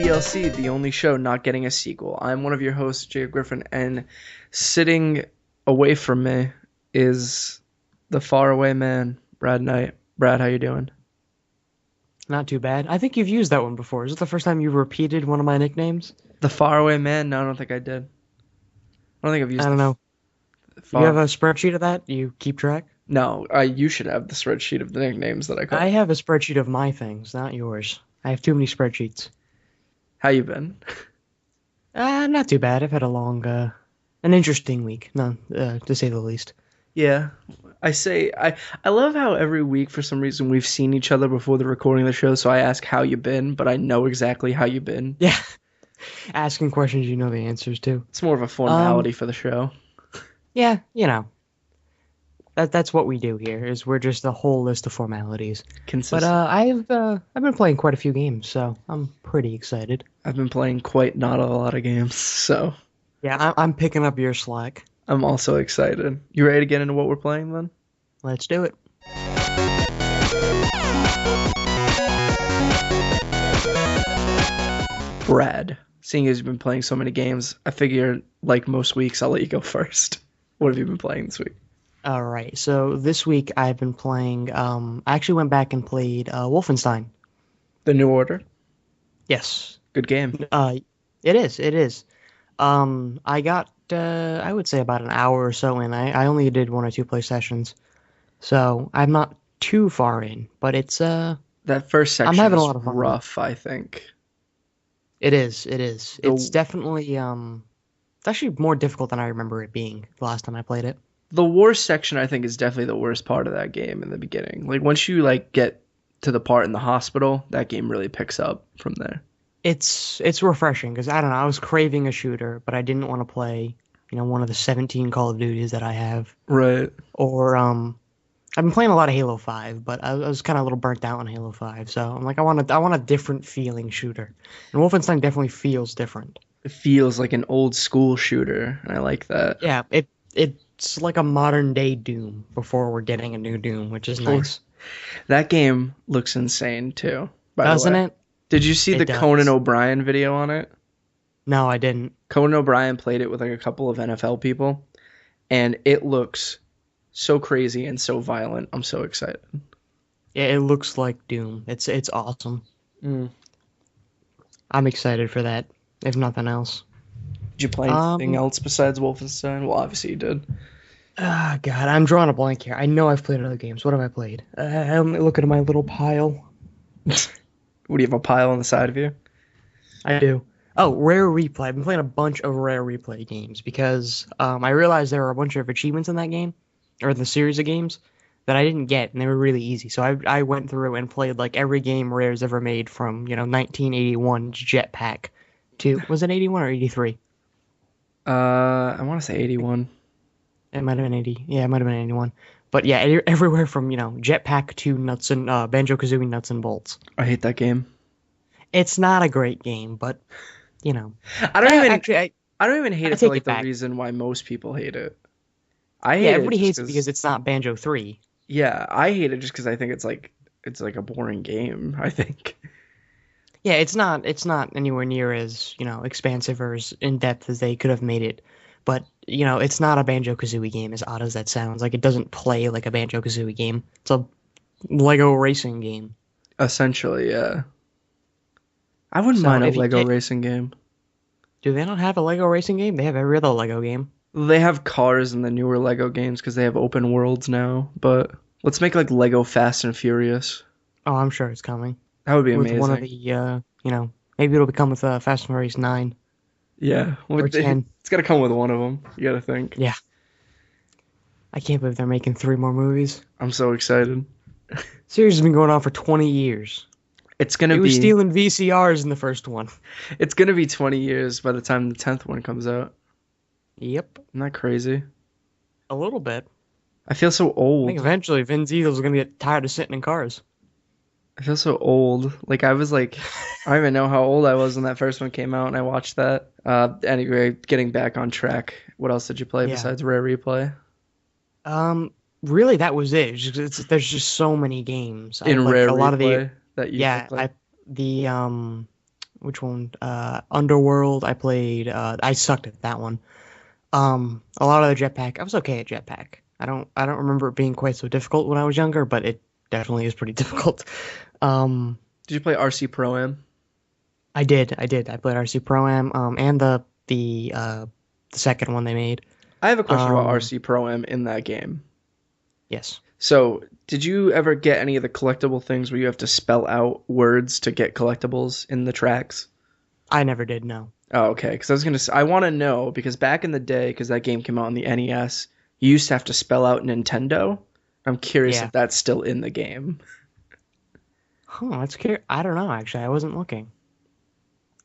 DLC, the only show not getting a sequel. I'm one of your hosts, Griffin, and sitting away from me is the faraway man, Brad Knight. Brad, how you doing? Not too bad. I think you've used that one before. Is it the first time you've repeated one of my nicknames? The faraway man? No, I don't think I did. I don't think I've I used don't know. You have far. a spreadsheet of that? You keep track? No, you should have the spreadsheet of the nicknames that I call. I have a spreadsheet of my things, not yours. I have too many spreadsheets. How you been? Not too bad. I've had an interesting week, no, to say the least. Yeah, I love how every week for some reason we've seen each other before the recording of the show, so I ask how you been, but I know exactly how you been. Yeah, asking questions you know the answers to. It's more of a Um, formality for the show. yeah, that's what we do here. Is we're just a whole list of formalities. But Consistent. I've been playing quite a few games, so I'm pretty excited. I've been playing quite not a lot of games, so Yeah, I'm picking up your slack. I'm also excited. You ready to get into what we're playing then? Let's do it. Brad, seeing as you've been playing so many games, I figure like most weeks I'll let you go first. What have you been playing this week? All right. So this week I've been playing. I actually went back and played Wolfenstein. The New Order? Yes. Good game. It is. It is. I got. I would say about an hour or so in. I only did one or two play sessions, so I'm not too far in. But it's. That first I'm section having a is lot of fun with it. rough, I think. It is. It is. It's The definitely. It's actually more difficult than I remember it being the last time I played it. the war section I think is definitely the worst part of that game in the beginning. Like once you like get to the part in the hospital, that game really picks up from there. It's refreshing because I don't know. I was craving a shooter, but I didn't want to play, one of the 17 Call of Duties that I have. Right. Or I've been playing a lot of Halo 5, but I was kind of a little burnt out on Halo 5. So I'm like, I want a different feeling shooter, and Wolfenstein definitely feels different. It feels like an old school shooter, and I like that. Yeah, it's like a modern day Doom before we're getting a new Doom, which is Or nice, that game looks insane too, by the doesn't way. it? Did you see the It Conan does. O'Brien video on it? No, I didn't. Conan O'Brien played it with like a couple of NFL people, and it looks so crazy and so violent. I'm so excited. Yeah, it looks like Doom. It's awesome. Mm. I'm excited for that, if nothing else. Did you play anything Um, else besides Wolfenstein? Well, obviously you did. God, I'm drawing a blank here. I know I've played other games. What have I played? I'm looking at my little pile. What do you have a pile on the side of you? I do. Oh, Rare Replay. I've been playing a bunch of Rare Replay games because I realized there were a bunch of achievements in that game, or in the series of games, that I didn't get, and they were really easy. So I went through and played like every game Rare's ever made from 1981's Jetpack to, was it 81 or 83? I want to say 81. It might have been 80. Yeah, it might have been 81. But yeah, everywhere from Jetpack to Nuts and Banjo Kazooie Nuts and Bolts. I hate that game. It's not a great game, but you know. I don't even Actually, I don't even hate I it for take like it the back. reason why most people hate it. I Yeah, hate it everybody just hates it because because it's not Banjo 3. yeah, I hate it just because I think it's like a boring game. I think. Yeah, it's not anywhere near as expansive or as in depth as they could have made it. But it's not a Banjo Kazooie game, as odd as that sounds. Like it doesn't play like a Banjo Kazooie game. It's a Lego racing game. Essentially, yeah. I wouldn't So mind a if you Lego racing game. do they not have a Lego racing game? They have every other Lego game. They have cars in the newer Lego games because they have open worlds now. But let's make like Lego Fast and Furious. Oh, I'm sure it's coming That would be with one of amazing. the maybe it'll become with Fast and Furious 9 Yeah, or 10. it's got to come with one of them. You got to think. Yeah, I can't believe they're making three more movies. I'm so excited. Series has been going on for 20 years. It's They gonna were be stealing VCRs in the first one. it's gonna be 20 years by the time the 10th one comes out. Yep, Isn't that crazy? a little bit. I feel so I think old. eventually Vin Diesel's gonna get tired of sitting in cars. I feel so old. Like I was like, I don't even know how old I was when that first one came out, and I watched that. Anyway, getting back on track. What else did you play Yeah. besides Rare Replay? Really, that was it. There's just so many games. I In like Rare a lot of the Replay that you yeah. think like, The Which one? Underworld. I played. I sucked at that one. A lot of the jetpack. I was okay at jetpack. I don't remember it being quite so difficult when I was younger, but it definitely is pretty difficult. Um, Did you play RC Pro Am? I did. I played RC Pro Am. And the second one they made. I have a question about Um, RC Pro Am in that game. yes. So, did you ever get any of the collectible things where you have to spell out words to get collectibles in the tracks? I never did. No. Oh, okay. Because I want to know because back in the day, because that game came out on the NES, you used to have to spell out Nintendo. I'm curious Yeah. if that's still in the game. Huh. That's curious. I don't know. Actually, I wasn't looking.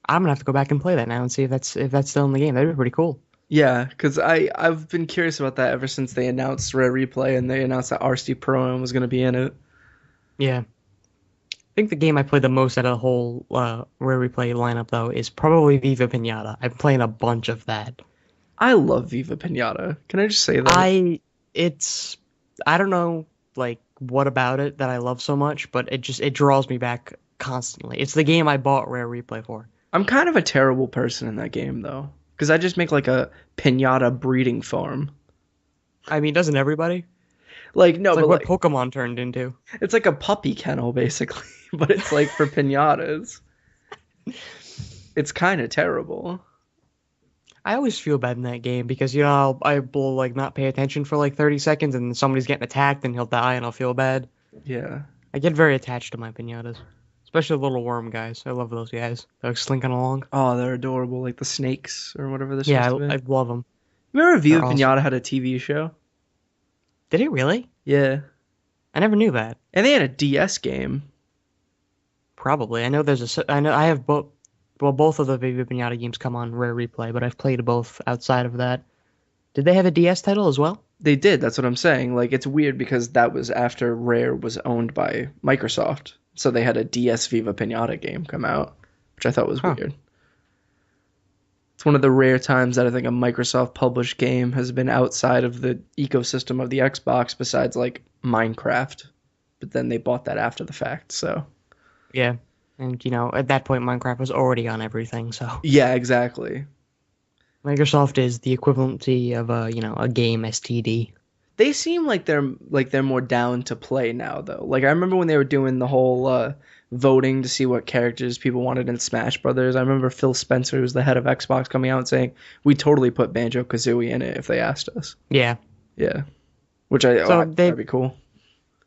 I'm gonna have to go back and play that now and see if that's still in the game. That'd be pretty cool. Yeah, because I've been curious about that ever since they announced Rare Replay and they announced that RC Pro Am was going to be in it. Yeah. I think the game I played the most out of the whole Rare Replay lineup though is probably Viva Pinata. I'm playing a bunch of that. I love Viva Pinata. Can I just say that? I it's I don't know like what about it that I love so much, but it draws me back constantly. It's the game I bought Rare Replay for. I'm kind of a terrible person in that game though, because I just make like a pinata breeding farm. I mean, doesn't everybody? Like no, It's like but what like Pokemon turned into. it's like a puppy kennel basically, but it's like for pinatas. It's kind of terrible. I always feel bad in that game because I will like not pay attention for like 30 seconds and somebody's getting attacked and he'll die and I'll feel bad. Yeah. I get very attached to my pinatas, especially the little worm guys. I love those guys. They're like slinking along. Oh, they're adorable, like the snakes or whatever they're Yeah, supposed to I be. love them. Remember They're Viva awesome. Pinata had a TV show? Did it really? Yeah. I never knew that. And they had a DS game. Probably. I know I know I have both. Well, both of the Viva Pinata games come on Rare Replay, but I've played both outside of that. Did they have a DS title as well? They did, that's what I'm saying. Like it's weird because that was after Rare was owned by Microsoft. So they had a DS Viva Pinata game come out, which I thought was Huh. weird. It's one of the rare times that I think a Microsoft published game has been outside of the ecosystem of the Xbox besides like Minecraft. But then they bought that after the fact, so Yeah. And at that point, Minecraft was already on everything, so yeah, exactly. Microsoft is the equivalency of a game STD. They seem like they're more down to play now though. Like I remember when they were doing the whole voting to see what characters people wanted in Smash Brothers. I remember Phil Spencer, who's the head of Xbox, coming out and saying we totally put Banjo Kazooie in it if they asked us. Yeah. Yeah, which I So that'd be cool.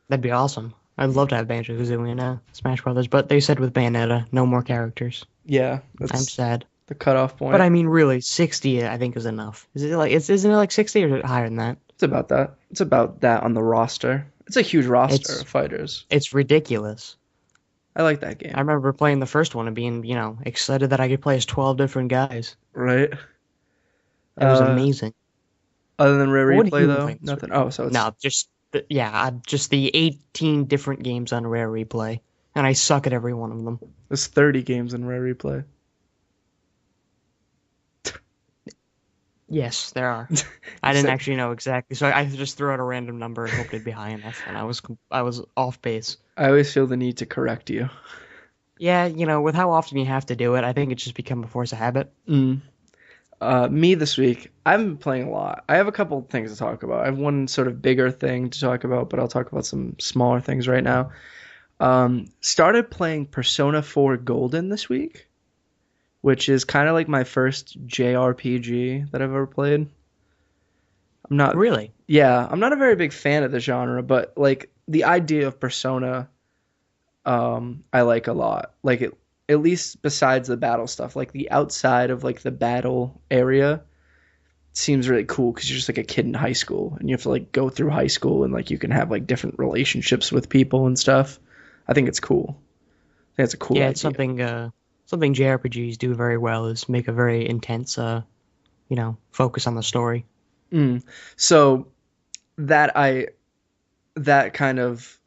that'd be awesome. I'd love to have Banjo-Kazooie in Smash Brothers, but they said with Bayonetta, no more characters. Yeah, I'm that's sad. the cutoff But point. I mean, really, 60 I think is enough. Isn't it like 60 or higher than that? It's about that. It's about that on the roster. It's a huge roster It's of fighters. it's ridiculous. I like that I game. remember playing the first one and being, excited that I could play as 12 different guys. Right. It was Uh, amazing. Other than Rare What do Replay you though, think? nothing. Oh, so it's No, just the 18 different games on Rare Replay, and I suck at every one of them. there's 30 games in Rare Replay. Yes, there are. I didn't actually know exactly, so I just threw out a random number and hoped it'd be high enough, and I was off base. I always feel the need to correct you. Yeah, with how often you have to do it, I think it's just become a force of habit. Mm. Me this week, I've been playing a lot. I have a couple things to talk about. I have one sort of bigger thing to talk about, but I'll talk about some smaller things right now. Started playing Persona 4 Golden this week, which is kind of like my first JRPG that I've ever played. I'm not, Really? yeah, I'm not a very big fan of the genre, but like the idea of Persona, I like a lot. Like it, at least besides the battle stuff, like the outside of like the battle area seems really cool because you're just like a kid in high school and you have to like go through high school and like you can have like different relationships with people and stuff. I think it's cool. I think it's a cool Yeah, idea. it's something JRPGs do very well is make a very intense, focus on the story. Mm. So that I that kind of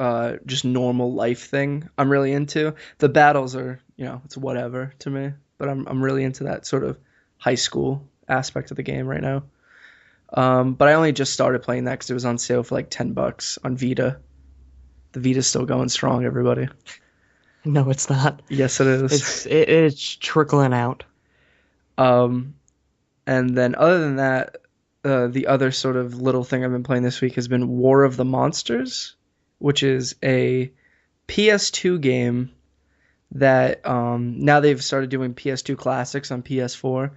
just normal life thing I'm really into. The battles are, it's whatever to me, but I'm really into that sort of high school aspect of the game right now. But I only just started playing that because it was on sale for like $10 on Vita. The Vita's still going strong, everybody. No, it's not. Yes, it is. It's trickling out. Um, and then other than that, the other sort of little thing I've been playing this week has been War of the Monsters, which is a PS2 game that now they've started doing PS2 classics on PS4.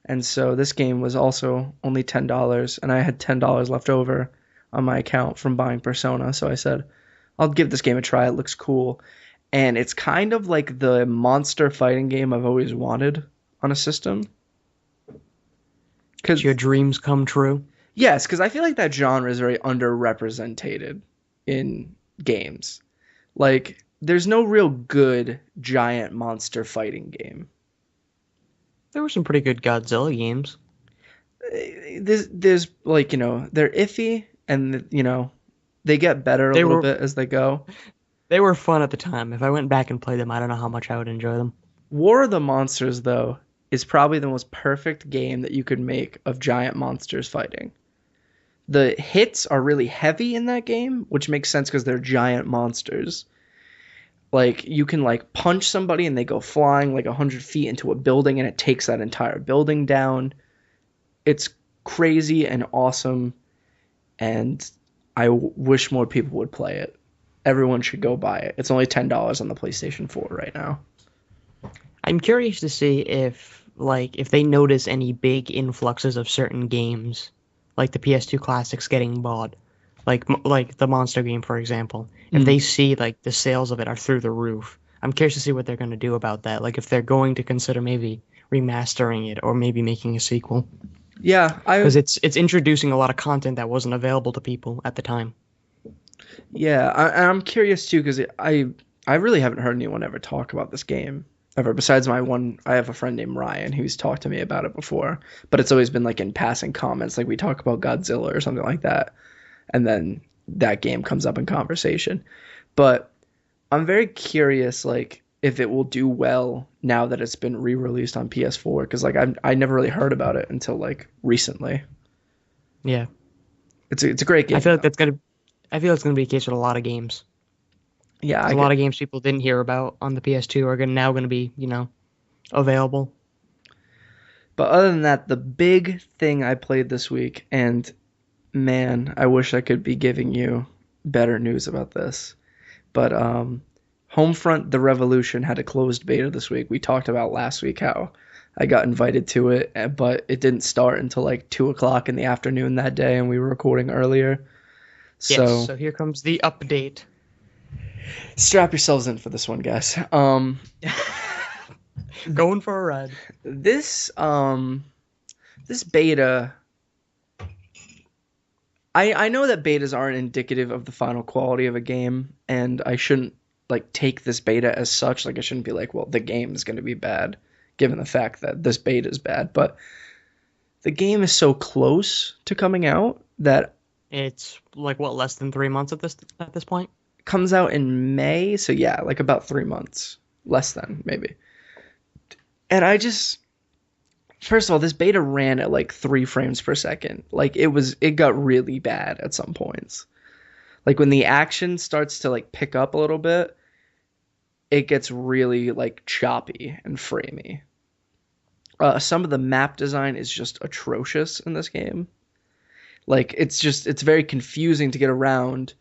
And so this game was also only $10, and I had $10 left over on my account from buying Persona. So I said, I'll give this game a try. It looks cool. And it's kind of like the monster fighting game I've always wanted on a system. Cause your dreams come true. Yes, because I feel like that genre is very underrepresented in games. Like, there's no real good giant monster fighting game. There were some pretty good Godzilla games. There's like, they're iffy, and, they get better a little bit as they go. They were fun at the time. If I went back and played them, I don't know how much I would enjoy them. War of the Monsters, though, is probably the most perfect game that you could make of giant monsters fighting. The hits are really heavy in that game, which makes sense because they're giant monsters. Like, you can, like, punch somebody and they go flying, like, 100 feet into a building, and it takes that entire building down. It's crazy and awesome, and I wish more people would play it. Everyone should go buy it. It's only $10 on the PlayStation 4 right now. I'm curious to see if they notice any big influxes of certain games, like the PS2 classics getting bought, like the Monster game, for example. If they see like the sales of it are through the roof, I'm curious to see what they're going to do about that. Like if they're going to consider maybe remastering it or maybe making a sequel. Yeah, because it's introducing a lot of content that wasn't available to people at the time. Yeah, I'm curious too because I really haven't heard anyone ever talk about this game ever. Besides I have a friend named Ryan who's talked to me about it before, but it's always been like in passing comments, like we talk about Godzilla or something like that, and then that game comes up in conversation. But I'm very curious, like if it will do well now that it's been re-released on PS4, because like I never really heard about it until like recently. Yeah, it's a great game. I feel like it's gonna be the case with a lot of games. Yeah, a lot of games people didn't hear about on the PS2 are now going to be, available. But other than that, the big thing I played this week, and man, I wish I could be giving you better news about this, but Homefront: The Revolution had a closed beta this week. We talked about last week how I got invited to it, but it didn't start until like 2:00 in the afternoon that day, and we were recording earlier. Yes, so here comes the update. Strap yourselves in for this one, guys. Going for a ride. This beta, I know that betas aren't indicative of the final quality of a game, and I shouldn't like take this beta as such. Like I shouldn't be like, well, the game is going to be bad, given the fact that this beta is bad. But the game is so close to coming out that it's like less than 3 months at this point. Comes out in May, so yeah, like about 3 months, less than maybe. And first of all, this beta ran at like 3 frames per second. Like it got really bad at some points. Like when the action starts to like pick up a little bit, it gets really like choppy and framey. Some of the map design is just atrocious in this game. Like it's very confusing to get around.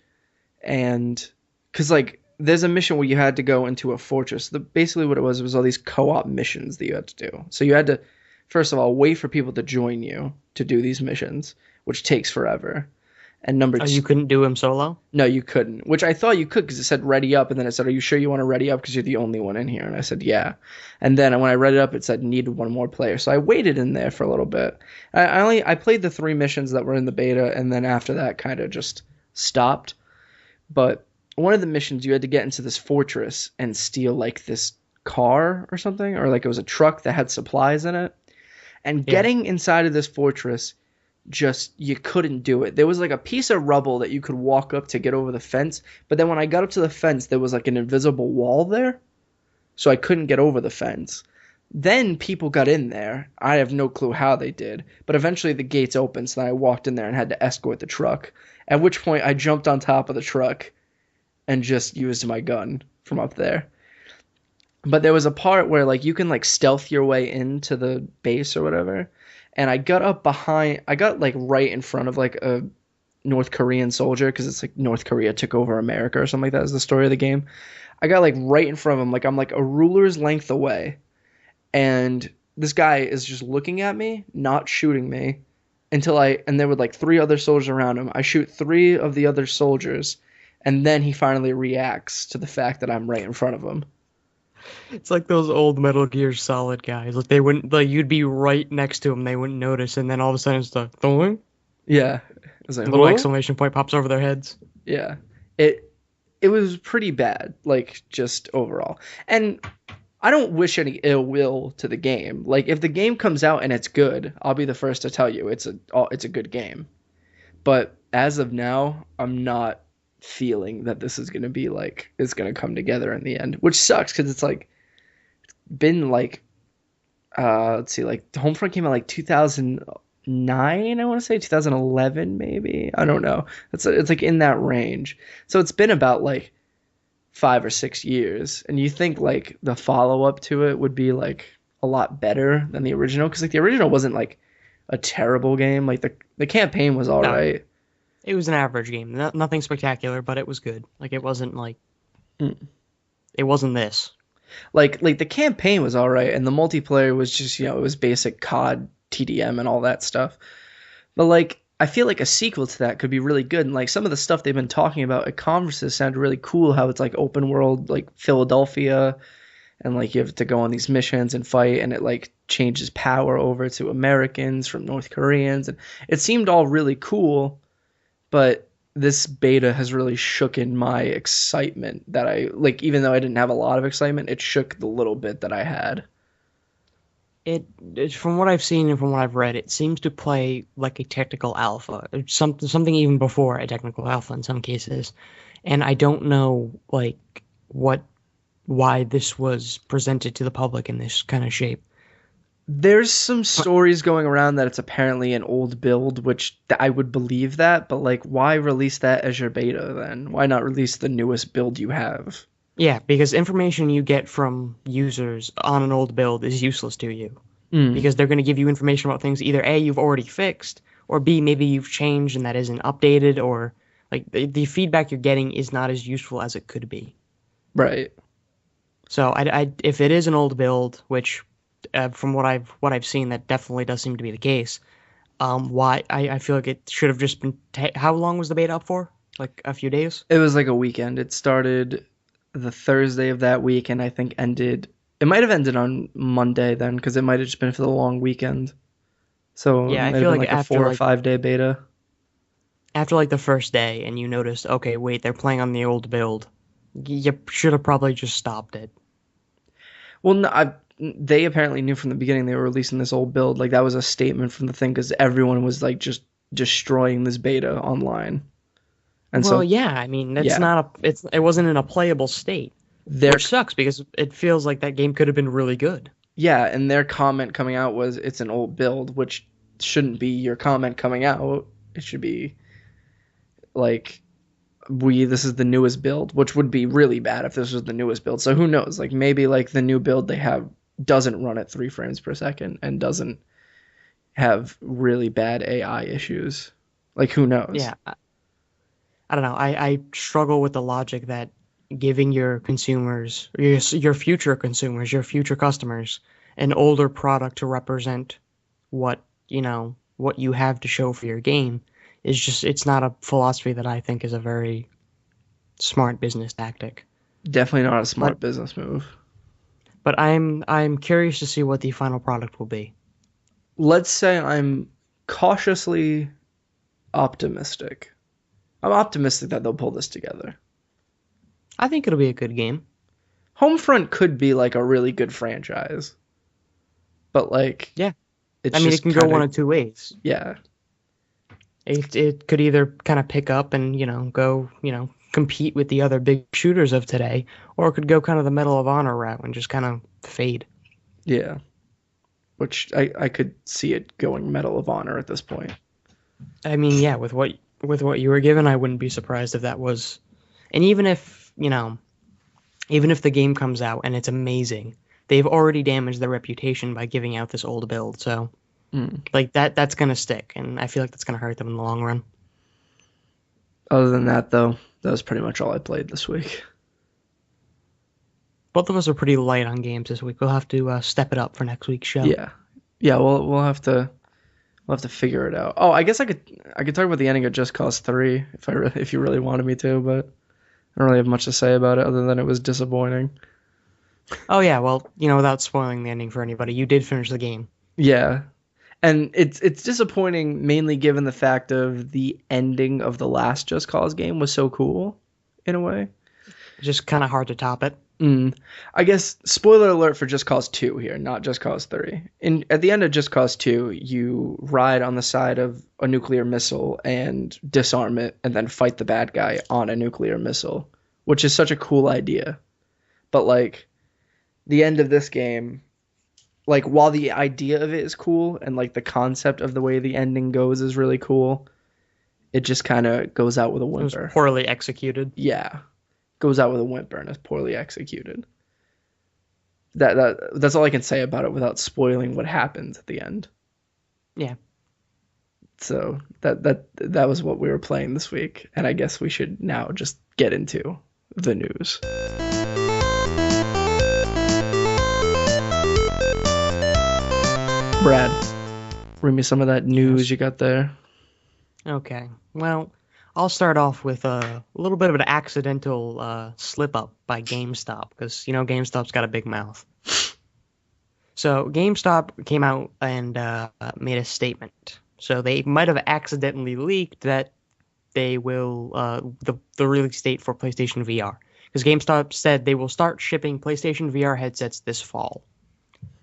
And because like there's a mission where you had to go into a fortress. Basically what it was all these co-op missions that you had to do. So you had to, first of all, wait for people to join you to do these missions, which takes forever. And number two, you couldn't do them solo? No, you couldn't. Which I thought you could because it said ready up, and then it said, "Are you sure you want to ready up because you're the only one in here?" And I said, "Yeah." And then when I read it up, it said needed one more player. So I waited in there for a little bit. I played the 3 missions that were in the beta, and then after that, kind of just stopped. But one of the missions, you had to get into this fortress and steal like this car or something, or like it was a truck that had supplies in it. And getting inside of this fortress, you couldn't do it. There was like a piece of rubble that you could walk up to get over the fence, but then when I got up to the fence, there was like an invisible wall there, so I couldn't get over the fence. Then people got in there. I have no clue how they did, but eventually the gates opened, so then I walked in there and had to escort the truck, at which point I jumped on top of the truck and just used my gun from up there. But there was a part where like you can like stealth your way into the base or whatever. And I got like right in front of like a North Korean soldier because it's like North Korea took over America or something like that is the story of the game. I got like right in front of him, like I'm like a ruler's length away, and this guy is just looking at me, not shooting me and there were like three other soldiers around him. I shoot three of the other soldiers, and then he finally reacts to the fact that I'm right in front of him. It's like those old Metal Gear Solid guys. Like they wouldn't, like you'd be right next to them, they wouldn't notice, and then all of a sudden it's the thing, Yeah, I was like, little "Whoa?" exclamation point pops over their heads. Yeah, it was pretty bad, like just overall. And I don't wish any ill will to the game. Like if the game comes out and it's good, I'll be the first to tell you it's a good game. But as of now, I'm not feeling that this is gonna be like it's gonna come together in the end, which sucks because it's like been like let's see, like Homefront came out like 2009, I want to say 2011 maybe. I don't know. It's like in that range. So it's been about like 5 or 6 years, and you think like the follow up to it would be like a lot better than the original because like the original wasn't like a terrible game. Like the campaign was all No, right. it was an average game. Nothing spectacular, but it was good. Like it wasn't like Mm. it wasn't this. Like the campaign was all right, and the multiplayer was just it was basic COD TDM and all that stuff. But like I feel like a sequel to that could be really good, and like some of the stuff they've been talking about at conferences sounded really cool. How it's like open world, like Philadelphia, and like you have to go on these missions and fight, and it like changes power over to Americans from North Koreans, and it seemed all really cool. But this beta has really shooken my excitement that I like. Even though I didn't have a lot of excitement, it shook the little bit that I had. It from what I've seen and from what I've read, it seems to play like a technical alpha, something even before a technical alpha in some cases. And I don't know like what why this was presented to the public in this kind of shape. There's some stories going around that it's apparently an old build, which I would believe that, but like, why release that as your beta then? Why not release the newest build you have? Yeah, because information you get from users on an old build is useless to you. Mm, Because they're going to give you information about things either A, you've already fixed, or B, maybe you've changed and that isn't updated, or like the feedback you're getting is not as useful as it could be. right. So if it is an old build, which from what I've seen, that definitely does seem to be the case. Why I feel like it should have just been. How long was the beta up for? Like a few days? It was like a weekend. It started the Thursday of that week, and I think ended. It might have ended on Monday then, because it might have just been for the long weekend. So it Yeah, I might have feel been like like a 4 or 5 day beta. after like the first day, and you noticed, okay, wait, they're playing on the old build. You should have probably just stopped it. Well, no, they apparently knew from the beginning they were releasing this old build. Like that was a statement from the thing because everyone was like just destroying this beta online, and Well, so yeah, I mean, yeah, it wasn't in a playable state, their which sucks because it feels like that game could have been really good. yeah, and their comment coming out was it's an old build, which shouldn't be your comment coming out. It should be like this is the newest build, which would be really bad if this was the newest build. So who knows? Like maybe like the new build they have doesn't run at 3 frames per second and doesn't have really bad AI issues. Like who knows? Yeah, I don't know. I struggle with the logic that giving your consumers, your future consumers, your future customers, an older product to represent what, what you have to show for your game is just, it's not a philosophy that I think is a very smart business tactic. Definitely not a But smart business move. but I'm curious to see what the final product will be. Let's say I'm cautiously optimistic. I'm optimistic that they'll pull this together. I think it'll be a good game. Homefront could be like a really good franchise, but like Yeah. it's I mean, it just can go kind one of of two ways. yeah. It could either kind of pick up and, go, compete with the other big shooters of today, or it could go kind of the Medal of Honor route and just kind of fade. Yeah, which I could see it going Medal of Honor at this point. I mean, yeah, with what you were given, I wouldn't be surprised if that was, and even if, Even if the game comes out and it's amazing, they've already damaged their reputation by giving out this old build. So Mm. like that's gonna stick, and I feel like that's gonna hurt them in the long run. Other than that, though, that was pretty much all I played this week. Both of us are pretty light on games this week. We'll have to step it up for next week's show. Yeah, yeah. We'll have to figure it out. Oh, I guess I could talk about the ending of Just Cause 3 if you really wanted me to, but I don't really have much to say about it other than it was disappointing. Oh yeah, well, without spoiling the ending for anybody, you did finish the game. Yeah, and it's disappointing mainly given the fact of the ending of the last Just Cause game was so cool in a way. It's just kind of hard to top it. I guess spoiler alert for Just Cause 2 here, not Just Cause 3. At the end of Just Cause 2, you ride on the side of a nuclear missile and disarm it and then fight the bad guy on a nuclear missile, which is such a cool idea. But like the end of this game, like while the idea of it is cool and like the concept of the way the ending goes is really cool, it just kind of goes out with a It was whimper. poorly executed. Yeah. Goes out with a whimper and is poorly executed. That's all I can say about it without spoiling what happens at the end. Yeah. So that was what we were playing this week, and I guess we should now just get into the news. Brad, read me some of that news you got there. Okay. Well, I'll start off with a little bit of an accidental slip up by GameStop because GameStop's got a big mouth. So GameStop came out and made a statement. So they might have accidentally leaked that they will the release date for PlayStation VR because GameStop said they will start shipping PlayStation VR headsets this fall,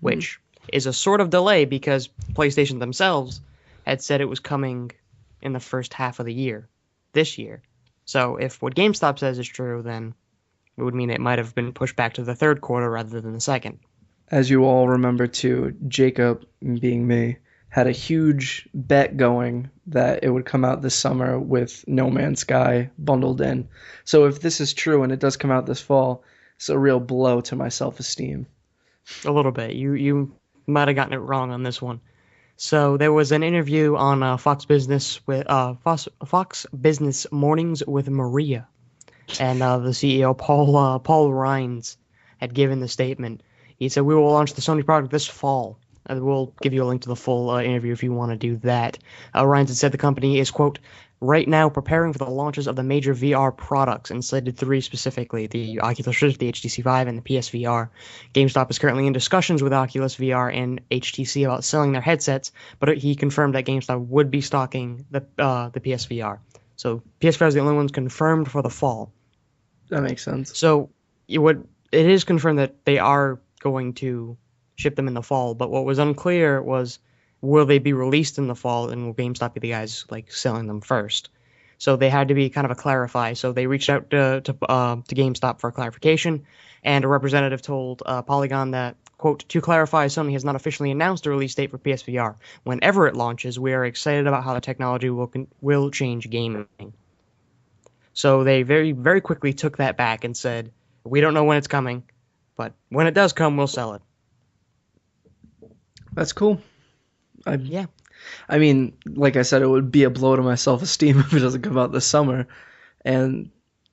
which is a sort of delay because PlayStation themselves had said it was coming in the first half of the year, this year. So if what GameStop says is true, then it would mean it might have been pushed back to the third quarter rather than the second. As you all remember too, Jacob, being me, had a huge bet going that it would come out this summer with No Man's Sky bundled in. So if this is true and it does come out this fall, it's a real blow to my self-esteem. A little bit. You might have gotten it wrong on this one. So there was an interview on Fox Business Fox Business Mornings with Maria, and the CEO Paul Rines had given the statement. He said, "We will launch the Sony product this fall." We'll give you a link to the full interview if you want to do that. Rines had said the company is, quote, right now preparing for the launches of the major VR products, and cited three specifically, the Oculus Rift, the HTC Vive, and the PSVR. GameStop is currently in discussions with Oculus VR and HTC about selling their headsets, but he confirmed that GameStop would be stocking the PSVR. So PSVR is the only ones confirmed for the fall. That makes sense. So it is confirmed that they are going to ship them in the fall, but what was unclear was, will they be released in the fall, and will GameStop be the guys like selling them first? So they had to be kind of a clarify. So they reached out to GameStop for clarification, and a representative told Polygon that, quote, to clarify, Sony has not officially announced a release date for PSVR. Whenever it launches, we are excited about how the technology will change gaming. So they very, very quickly took that back and said, we don't know when it's coming, but when it does come, we'll sell it. That's cool. Yeah. I mean, like I said, it would be a blow to my self-esteem if it doesn't come out this summer, and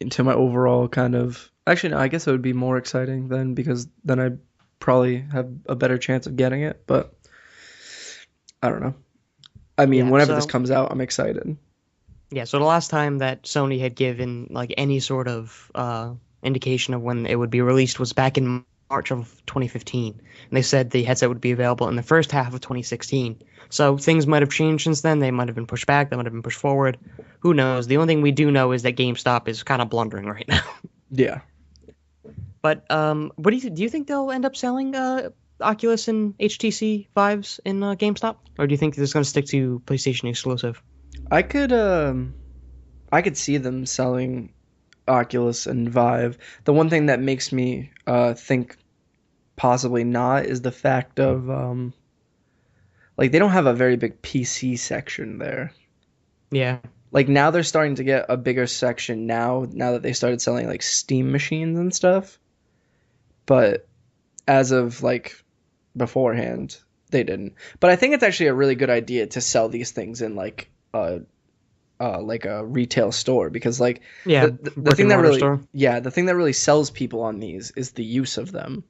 to my overall kind of. Actually, no, I guess it would be more exciting then because then I probably have a better chance of getting it. But I don't know. I mean, whenever this comes out, I'm excited. Yeah. So the last time that Sony had given like any sort of indication of when it would be released was back in March of 2015, and they said the headset would be available in the first half of 2016. So things might have changed since then. They might have been pushed back. They might have been pushed forward. Who knows? The only thing we do know is that GameStop is kind of blundering right now. Yeah. But what do you think they'll end up selling Oculus and HTC Vives in GameStop, or do you think this is going to stick to PlayStation exclusive? I could see them selling Oculus and Vive. The one thing that makes me think possibly not is the fact of like they don't have a very big PC section there. Yeah. Like now they're starting to get a bigger section now that they started selling like Steam machines and stuff. but as of like beforehand, they didn't. But I think it's actually a really good idea to sell these things in like a retail store because like Yeah, the brick thing and that mortar really store. the thing that really sells people on these is the use of them.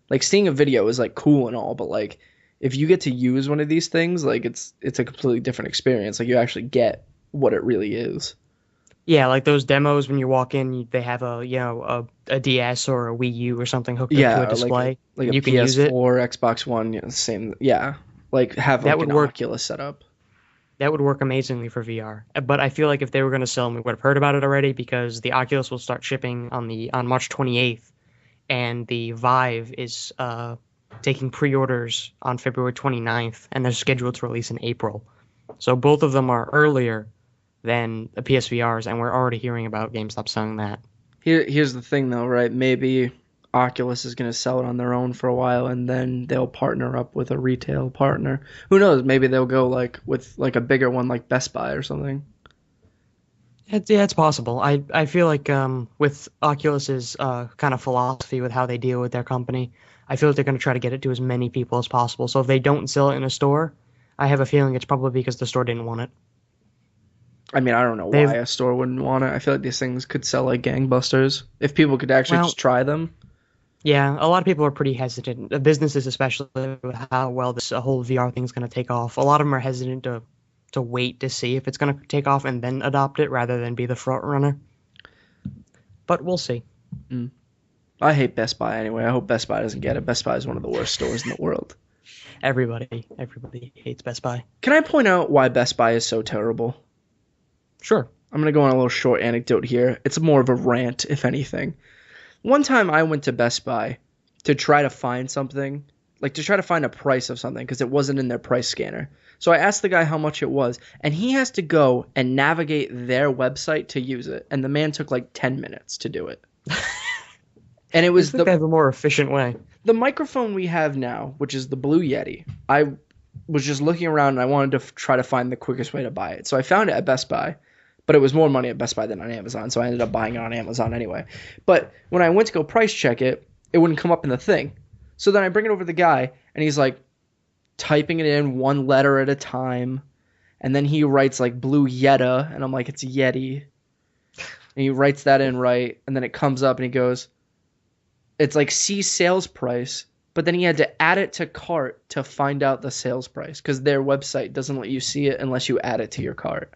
Like seeing a video is like cool and all, but like if you get to use one of these things, like it's a completely different experience. Like you actually get what it really is. Yeah, like those demos when you walk in, they have a DS or a Wii U or something hooked up to a Yeah, or display, like a and you can use it. PS4, Xbox One, same. Yeah, like have That like would an work. Oculus setup. That would work amazingly for VR. But I feel like if they were going to sell them, we would have heard about it already because the Oculus will start shipping on March 28th, and the Vive is taking pre-orders on February 29th, and they're scheduled to release in April. So both of them are earlier than the PSVRs, and we're already hearing about GameStop selling that. Here's the thing though, right? Maybe Oculus is going to sell it on their own for a while and then they'll partner up with a retail partner. Who knows? Maybe they'll go like with like a bigger one like Best Buy or something. Yeah, it's possible. I feel like with Oculus's kind of philosophy with how they deal with their company, I feel like they're going to try to get it to as many people as possible. So if they don't sell it in a store, I have a feeling it's probably because the store didn't want it. I mean, I don't know why They've a store wouldn't want it. I feel like these things could sell like gangbusters if people could actually well, just try them. yeah, a lot of people are pretty hesitant. Businesses, especially with how well this whole VR thing is going to take off. A lot of them are hesitant to wait to see if it's going to take off and then adopt it rather than be the front runner. But we'll see. Mm. I hate Best Buy anyway. I hope Best Buy doesn't get it. Best Buy is one of the worst stores in the world. Everybody hates Best Buy. Can I point out why Best Buy is so terrible? Sure. I'm going to go on a little short anecdote here. It's more of a rant, if anything. One time I went to Best Buy to try to find something, like to try to find a price of something because it wasn't in their price scanner. So I asked the guy how much it was, and he has to go and navigate their website to use it. And the man took like 10 minutes to do it. And it I was think they have a more efficient way. the microphone we have now, which is the Blue Yeti. I was just looking around and I wanted to try to find the quickest way to buy it. So I found it at Best Buy. But it was more money at Best Buy than on Amazon, so I ended up buying it on Amazon anyway. But when I went to go price check it, it wouldn't come up in the thing. So then I bring it over to the guy, and he's like typing it in one letter at a time. And then he writes like Blue Yetta, and I'm like, it's Yeti. And he writes that in right, and then it comes up and he goes, it's like see sales price. But then he had to add it to cart to find out the sales price because their website doesn't let you see it unless you add it to your cart.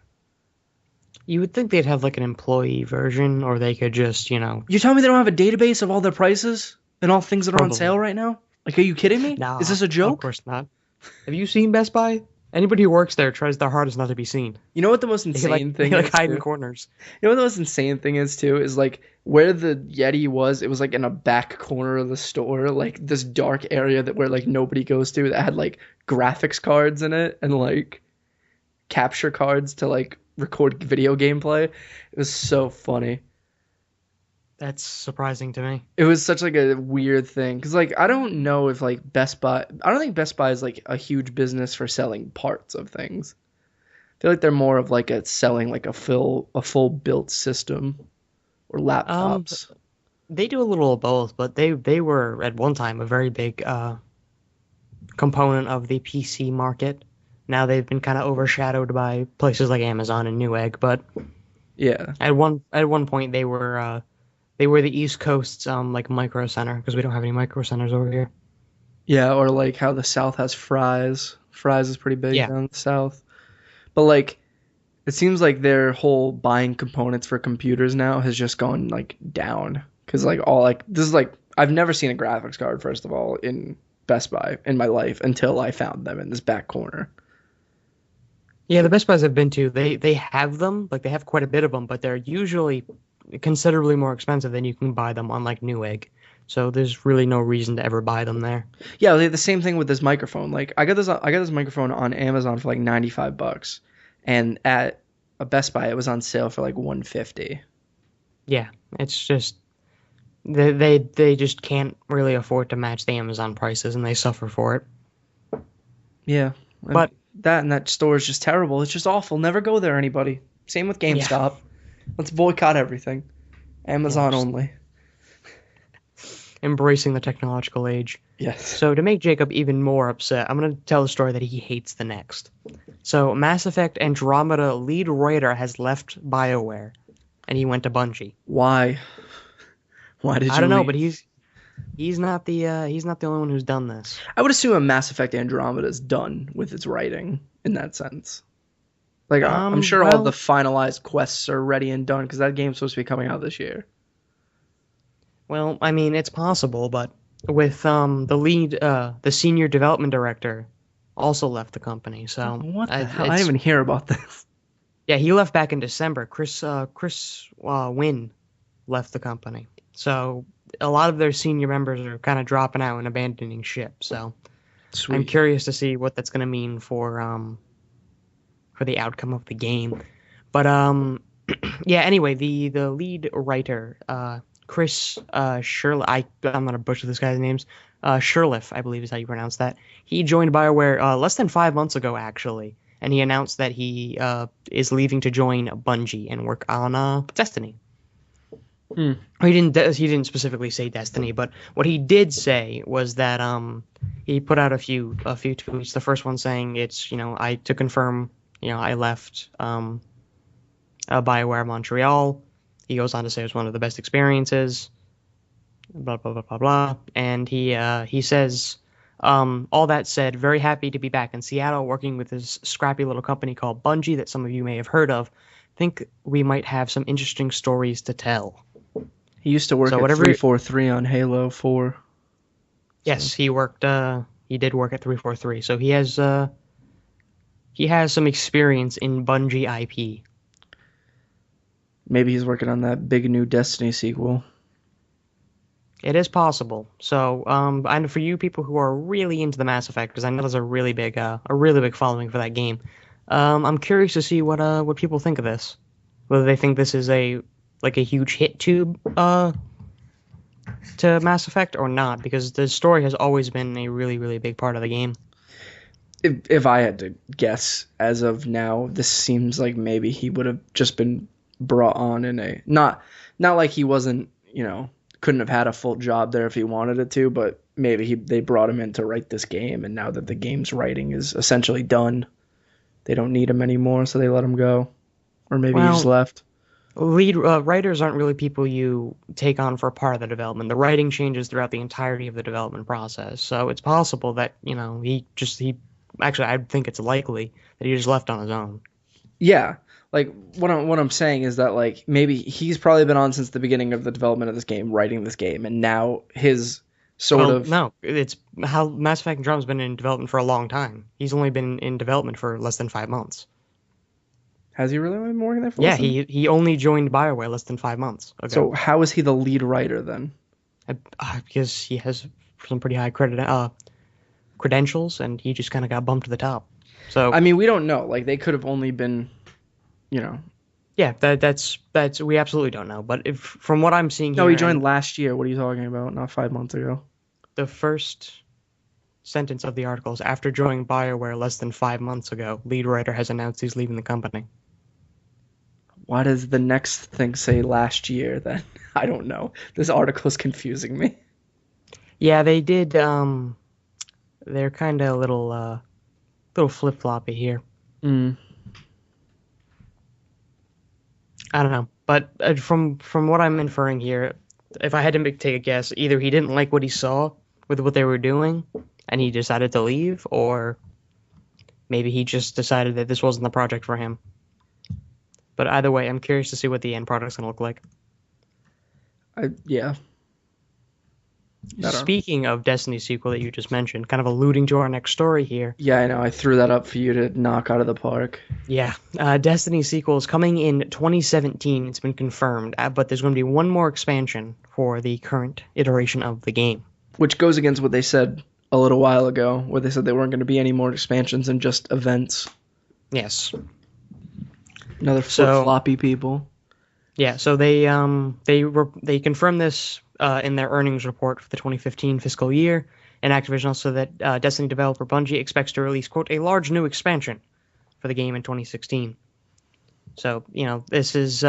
You would think they'd have like an employee version, or they could just, You tell me they don't have a database of all their prices and all things that are on probably. sale right now? Like, are you kidding me? Nah, Is this a of joke? course not. Have you seen Best Buy? Anybody who works there tries their hardest not to be seen. You know what the most They insane thing they is? hide in Too? corners. You know what the most insane thing is too? Is like where the Yeti was. It was like in a back corner of the store, like this dark area that where like nobody goes to. That had like graphics cards in it and like capture cards to like record video gameplay. It was so funny. That's surprising to me. It was such like a weird thing because like I don't know if like Best Buy. I don't think Best Buy is like a huge business for selling parts of things. I feel like they're more of like a selling like a full built system or laptops. They do a little of both, but they were at one time a very big component of the PC market. Now they've been kind of overshadowed by places like Amazon and Newegg, but Yeah. at one point they were the East Coast's like micro center because we don't have any micro centers over here. Yeah, or like how the South has Fry's. Fry's is pretty big Yeah. down the South. But like it seems like their whole buying components for computers now has just gone like down cuz like all like this is like I've never seen a graphics card first of all in Best Buy in my life until I found them in this back corner. Yeah, the Best Buys I've been to, they have them, like they have quite a bit of them, but they're usually considerably more expensive than you can buy them on like Newegg. So there's really no reason to ever buy them there. Yeah, they had the same thing with this microphone. Like I got this microphone on Amazon for like $95 and at a Best Buy it was on sale for like $150. Yeah, it's just they just can't really afford to match the Amazon prices, and they suffer for it. Yeah. But that store is just terrible. It's just awful. Never go there, anybody. Same with GameStop. Let's boycott everything. Amazon Yeah, only. embracing the technological age. Yes. So to make Jacob even more upset, I'm going to tell the story that he hates the next. So Mass Effect Andromeda lead writer has left BioWare, and he went to Bungie. Why? Why did I you don't know, leave? but he's not the only one who's done this. I would assume a Mass Effect Andromeda is done with its writing in that sense. Like, I'm sure all the Well, finalized quests are ready and done because that game's supposed to be coming out this year. well, I mean, it's possible, but with the senior development director also left the company. So What the hell? I it's didn't even hear about this. yeah, he left back in December. Chris Wynn left the company. So a lot of their senior members are kind of dropping out and abandoning ship. So I'm Sweet. curious to see what that's going to mean for the outcome of the game. But yeah. Anyway, the lead writer, Chris Shirley, I'm gonna butcher this guy's names. Shirliff, I believe is how you pronounce that. He joined BioWare less than 5 months ago, actually, and he announced that he is leaving to join Bungie and work on Destiny. Hmm. He didn't specifically say Destiny, but what he did say was that he put out a few tweets. The first one saying it's I to confirm I left BioWare Montreal. He goes on to say it was one of the best experiences. Blah blah blah blah blah, and he says all that said, very happy to be back in Seattle working with this scrappy little company called Bungie that some of you may have heard of. Think we might have some interesting stories to tell. He used to work So at whatever 343 on Halo 4. Yes, he worked. He did work at 343, so he has some experience in Bungie IP. Maybe he's working on that big new Destiny sequel. It is possible. So, and for you people who are really into the Mass Effect, because I know there's a really big following for that game. I'm curious to see what people think of this. Whether they think this is a huge hit to Mass Effect or not, because the story has always been a really, really big part of the game. If I had to guess, as of now, this seems like maybe he would have just been brought on in a not like he wasn't couldn't have had a full job there if he wanted it to, but maybe they brought him in to write this game, and now that the game's writing is essentially done, they don't need him anymore, so they let him go, or maybe he just left. Lead writers aren't really people you take on for a part of the development. The writing changes throughout the entirety of the development process, so it's possible that he actually I think it's likely that he just left on his own. Yeah, like what I'm saying is that like maybe he's probably been on since the beginning of the development of this game, writing this game, and now his no, it's how Mass Effect Andromeda's been in development for a long time. He's only been in development for less than 5 months. Has he really been working there for? Yeah, he only joined BioWare less than 5 months ago. So how is he the lead writer then? Because he has some pretty high credentials, and he just kind of got bumped to the top. So I mean, we don't know. Like they could have only been, Yeah, that's we absolutely don't know. But from what I'm seeing here, no, he joined last year. What are you talking about? Not 5 months ago. The first sentence of the article is, after joining BioWare less than 5 months ago, lead writer has announced he's leaving the company. Why does the next thing say last year then? I don't know. This article is confusing me. Yeah, they did. They're kind of a little flip-floppy here. Mm. I don't know. But from what I'm inferring here, if I had to take a guess, either he didn't like what he saw with what they were doing and he decided to leave, or maybe he just decided that this wasn't the project for him. But either way, I'm curious to see what the end product's going to look like. Yeah. Speaking of Destiny sequel that you just mentioned, kind of alluding to our next story here. Yeah, I know. I threw that up for you to knock out of the park. Yeah. Destiny sequel is coming in 2017. It's been confirmed. But there's going to be one more expansion for the current iteration of the game. Which goes against what they said a little while ago, where they said there weren't going to be any more expansions than just events. Yes. Another flip-floppy people. Yeah, so they confirmed this in their earnings report for the 2015 fiscal year, and Activision also that Destiny developer Bungie expects to release, quote, a large new expansion for the game in 2016. So, this is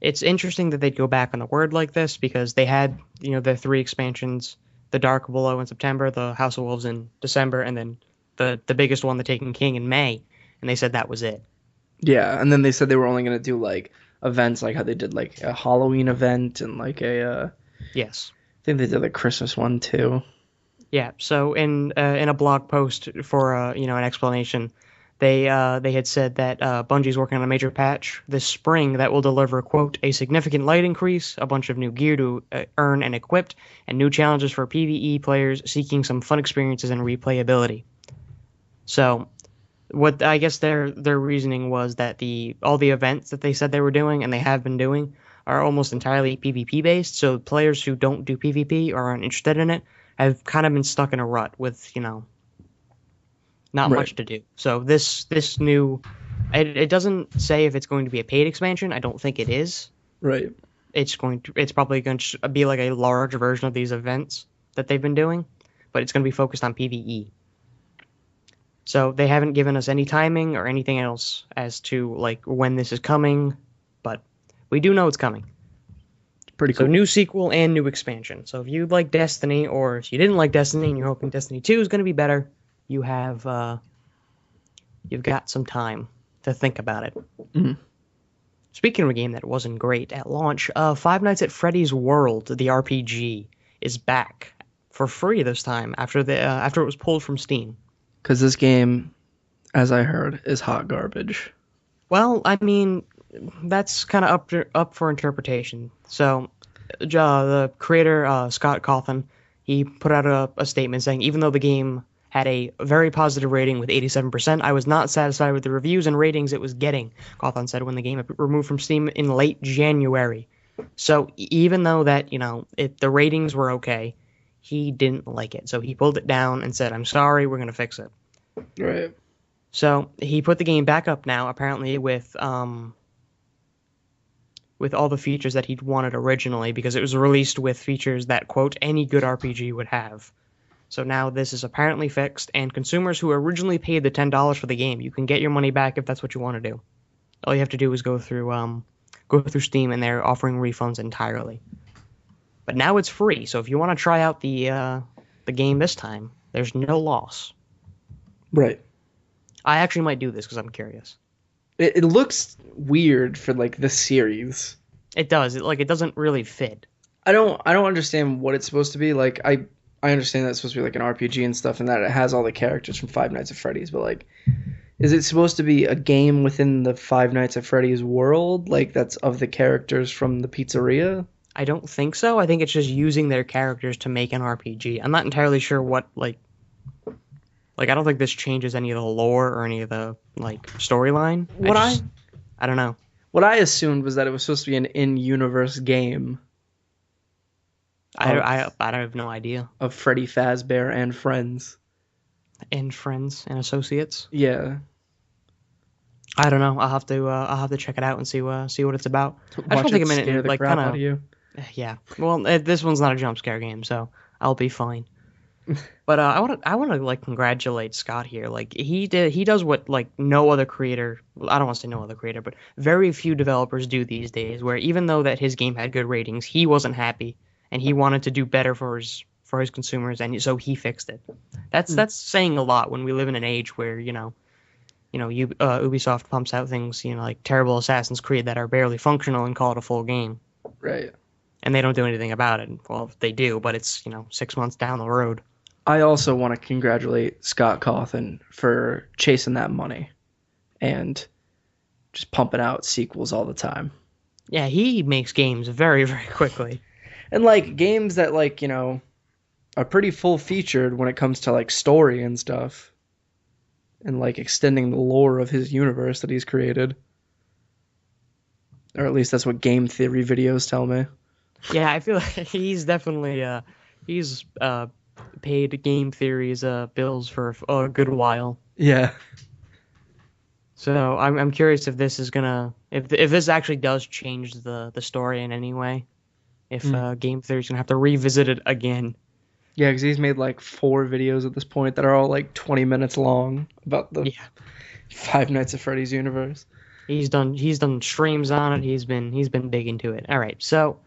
it's interesting that they'd go back on a word like this because they had, their three expansions, the Dark Below in September, the House of Wolves in December, and then the biggest one, the Taken King, in May, and they said that was it. Yeah, and then they said they were only gonna do like events like how they did like a Halloween event and like Yes. I think they did a Christmas one too. Yeah. So in a blog post for an explanation, they had said that Bungie's working on a major patch this spring that will deliver, quote, a significant light increase, a bunch of new gear to earn and equip, and new challenges for PvE players seeking some fun experiences and replayability. So, what I guess their reasoning was that all the events that they said they were doing and they have been doing are almost entirely PvP based. So players who don't do PvP or aren't interested in it have kind of been stuck in a rut with not Right. much to do. So this new, it doesn't say if it's going to be a paid expansion. I don't think it is. Right. It's probably going to be like a large version of these events that they've been doing, but it's going to be focused on PvE. So they haven't given us any timing or anything else as to like when this is coming, but we do know it's coming. Pretty So cool. new sequel and new expansion. So if you like Destiny, or if you didn't like Destiny and you're hoping Destiny 2 is going to be better, you have you've got some time to think about it. Mhm. Speaking of a game that wasn't great at launch, Five Nights at Freddy's World, the RPG, is back for free this time after it was pulled from Steam. Because this game, as I heard, is hot garbage. Well, I mean, that's kind of up for interpretation. So, the creator, Scott Cawthon, he put out a statement saying, even though the game had a very positive rating with 87%, I was not satisfied with the reviews and ratings it was getting, Cawthon said when the game had removed from Steam in late January. So, even though that, the ratings were okay, he didn't like it. So he pulled it down and said, I'm sorry, we're going to fix it. Right. So he put the game back up now, apparently with all the features that he'd wanted originally, because it was released with features that, quote, any good RPG would have. So now this is apparently fixed, and consumers who originally paid the $10 for the game, you can get your money back if that's what you want to do. All you have to do is go through Steam, and they're offering refunds entirely. But now it's free, so if you want to try out the game this time, there's no loss. Right. I actually might do this because I'm curious. It looks weird for like the series. It does. It doesn't really fit. I don't understand what it's supposed to be. Like I understand that it's supposed to be like an RPG and stuff, and that it has all the characters from Five Nights at Freddy's, but like, is it supposed to be a game within the Five Nights at Freddy's world, like that's of the characters from the pizzeria? I don't think so. I think it's just using their characters to make an RPG. I'm not entirely sure what like I don't think this changes any of the lore or any of the like storyline. I don't know. What I assumed was that it was supposed to be an in-universe game I have no idea. of Freddy Fazbear and friends. And friends and associates. Yeah. I don't know. I'll have to check it out and see what it's about. I just want to take a minute scare and the like crap kind out of of you. yeah. Well, this one's not a jump scare game, so I'll be fine. But I want to like congratulate Scott here. Like he does what like no other creator. Well, I don't want to say no other creator, but very few developers do these days. Where even though that his game had good ratings, he wasn't happy and he wanted to do better for his consumers, and so he fixed it. That's saying a lot when we live in an age where Ubisoft pumps out things like terrible Assassin's Creed that are barely functional and call it a full game. Right. And they don't do anything about it. Well, they do, but it's 6 months down the road. I also want to congratulate Scott Cawthon for chasing that money and just pumping out sequels all the time. Yeah, he makes games very, very quickly. And like games that like, are pretty full featured when it comes to like story and stuff. And like extending the lore of his universe that he's created. Or at least that's what game theory videos tell me. Yeah, I feel like he's definitely paid Game Theory's bills for a good while. Yeah. So I'm curious if this is if this actually does change the story in any way. If Game Theory's gonna have to revisit it again. Yeah, because he's made like 4 videos at this point that are all like 20 minutes long about the Five Nights at Freddy's universe. He's done streams on it. He's been big into it. All right, so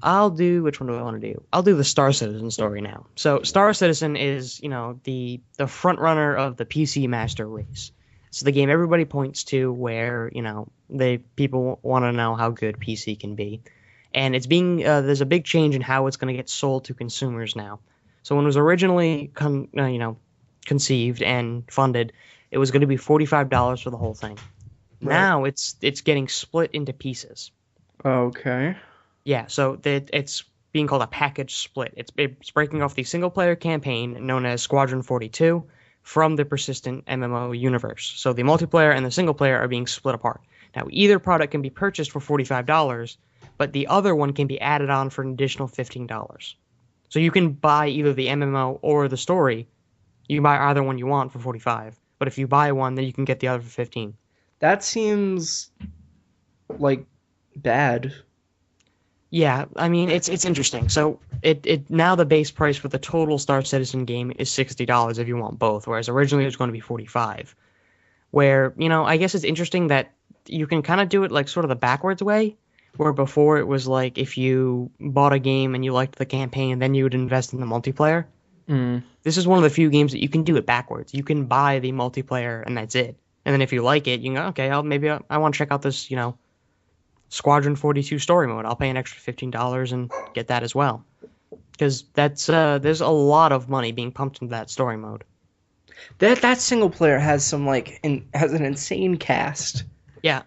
I'll do which one do I want to do? I'll do the Star Citizen story now. So Star Citizen is, the front runner of the PC Master Race. It's the game everybody points to where, people want to know how good PC can be. And there's a big change in how it's going to get sold to consumers now. So when it was originally conceived and funded, it was going to be $45 for the whole thing. Right. Now it's getting split into pieces. Okay. Yeah, so it's being called a package split. It's breaking off the single player campaign known as Squadron 42 from the persistent MMO universe. So the multiplayer and the single player are being split apart. Now, either product can be purchased for $45, but the other one can be added on for an additional $15. So you can buy either the MMO or the story. You can buy either one you want for $45, but if you buy one, then you can get the other for $15. That seems like bad. Yeah, I mean it's interesting. So it now the base price for the total Star Citizen game is $60 if you want both, whereas originally it was going to be 45. Where, I guess it's interesting that you can kind of do it like sort of the backwards way, where before it was like if you bought a game and you liked the campaign, then you would invest in the multiplayer. Mm. This is one of the few games that you can do it backwards. You can buy the multiplayer and that's it. And then if you like it, you can go, okay, I want to check out this, Squadron 42 story mode. I'll pay an extra $15 and get that as well. Because there's a lot of money being pumped into that story mode. That single player has has an insane cast. Yeah,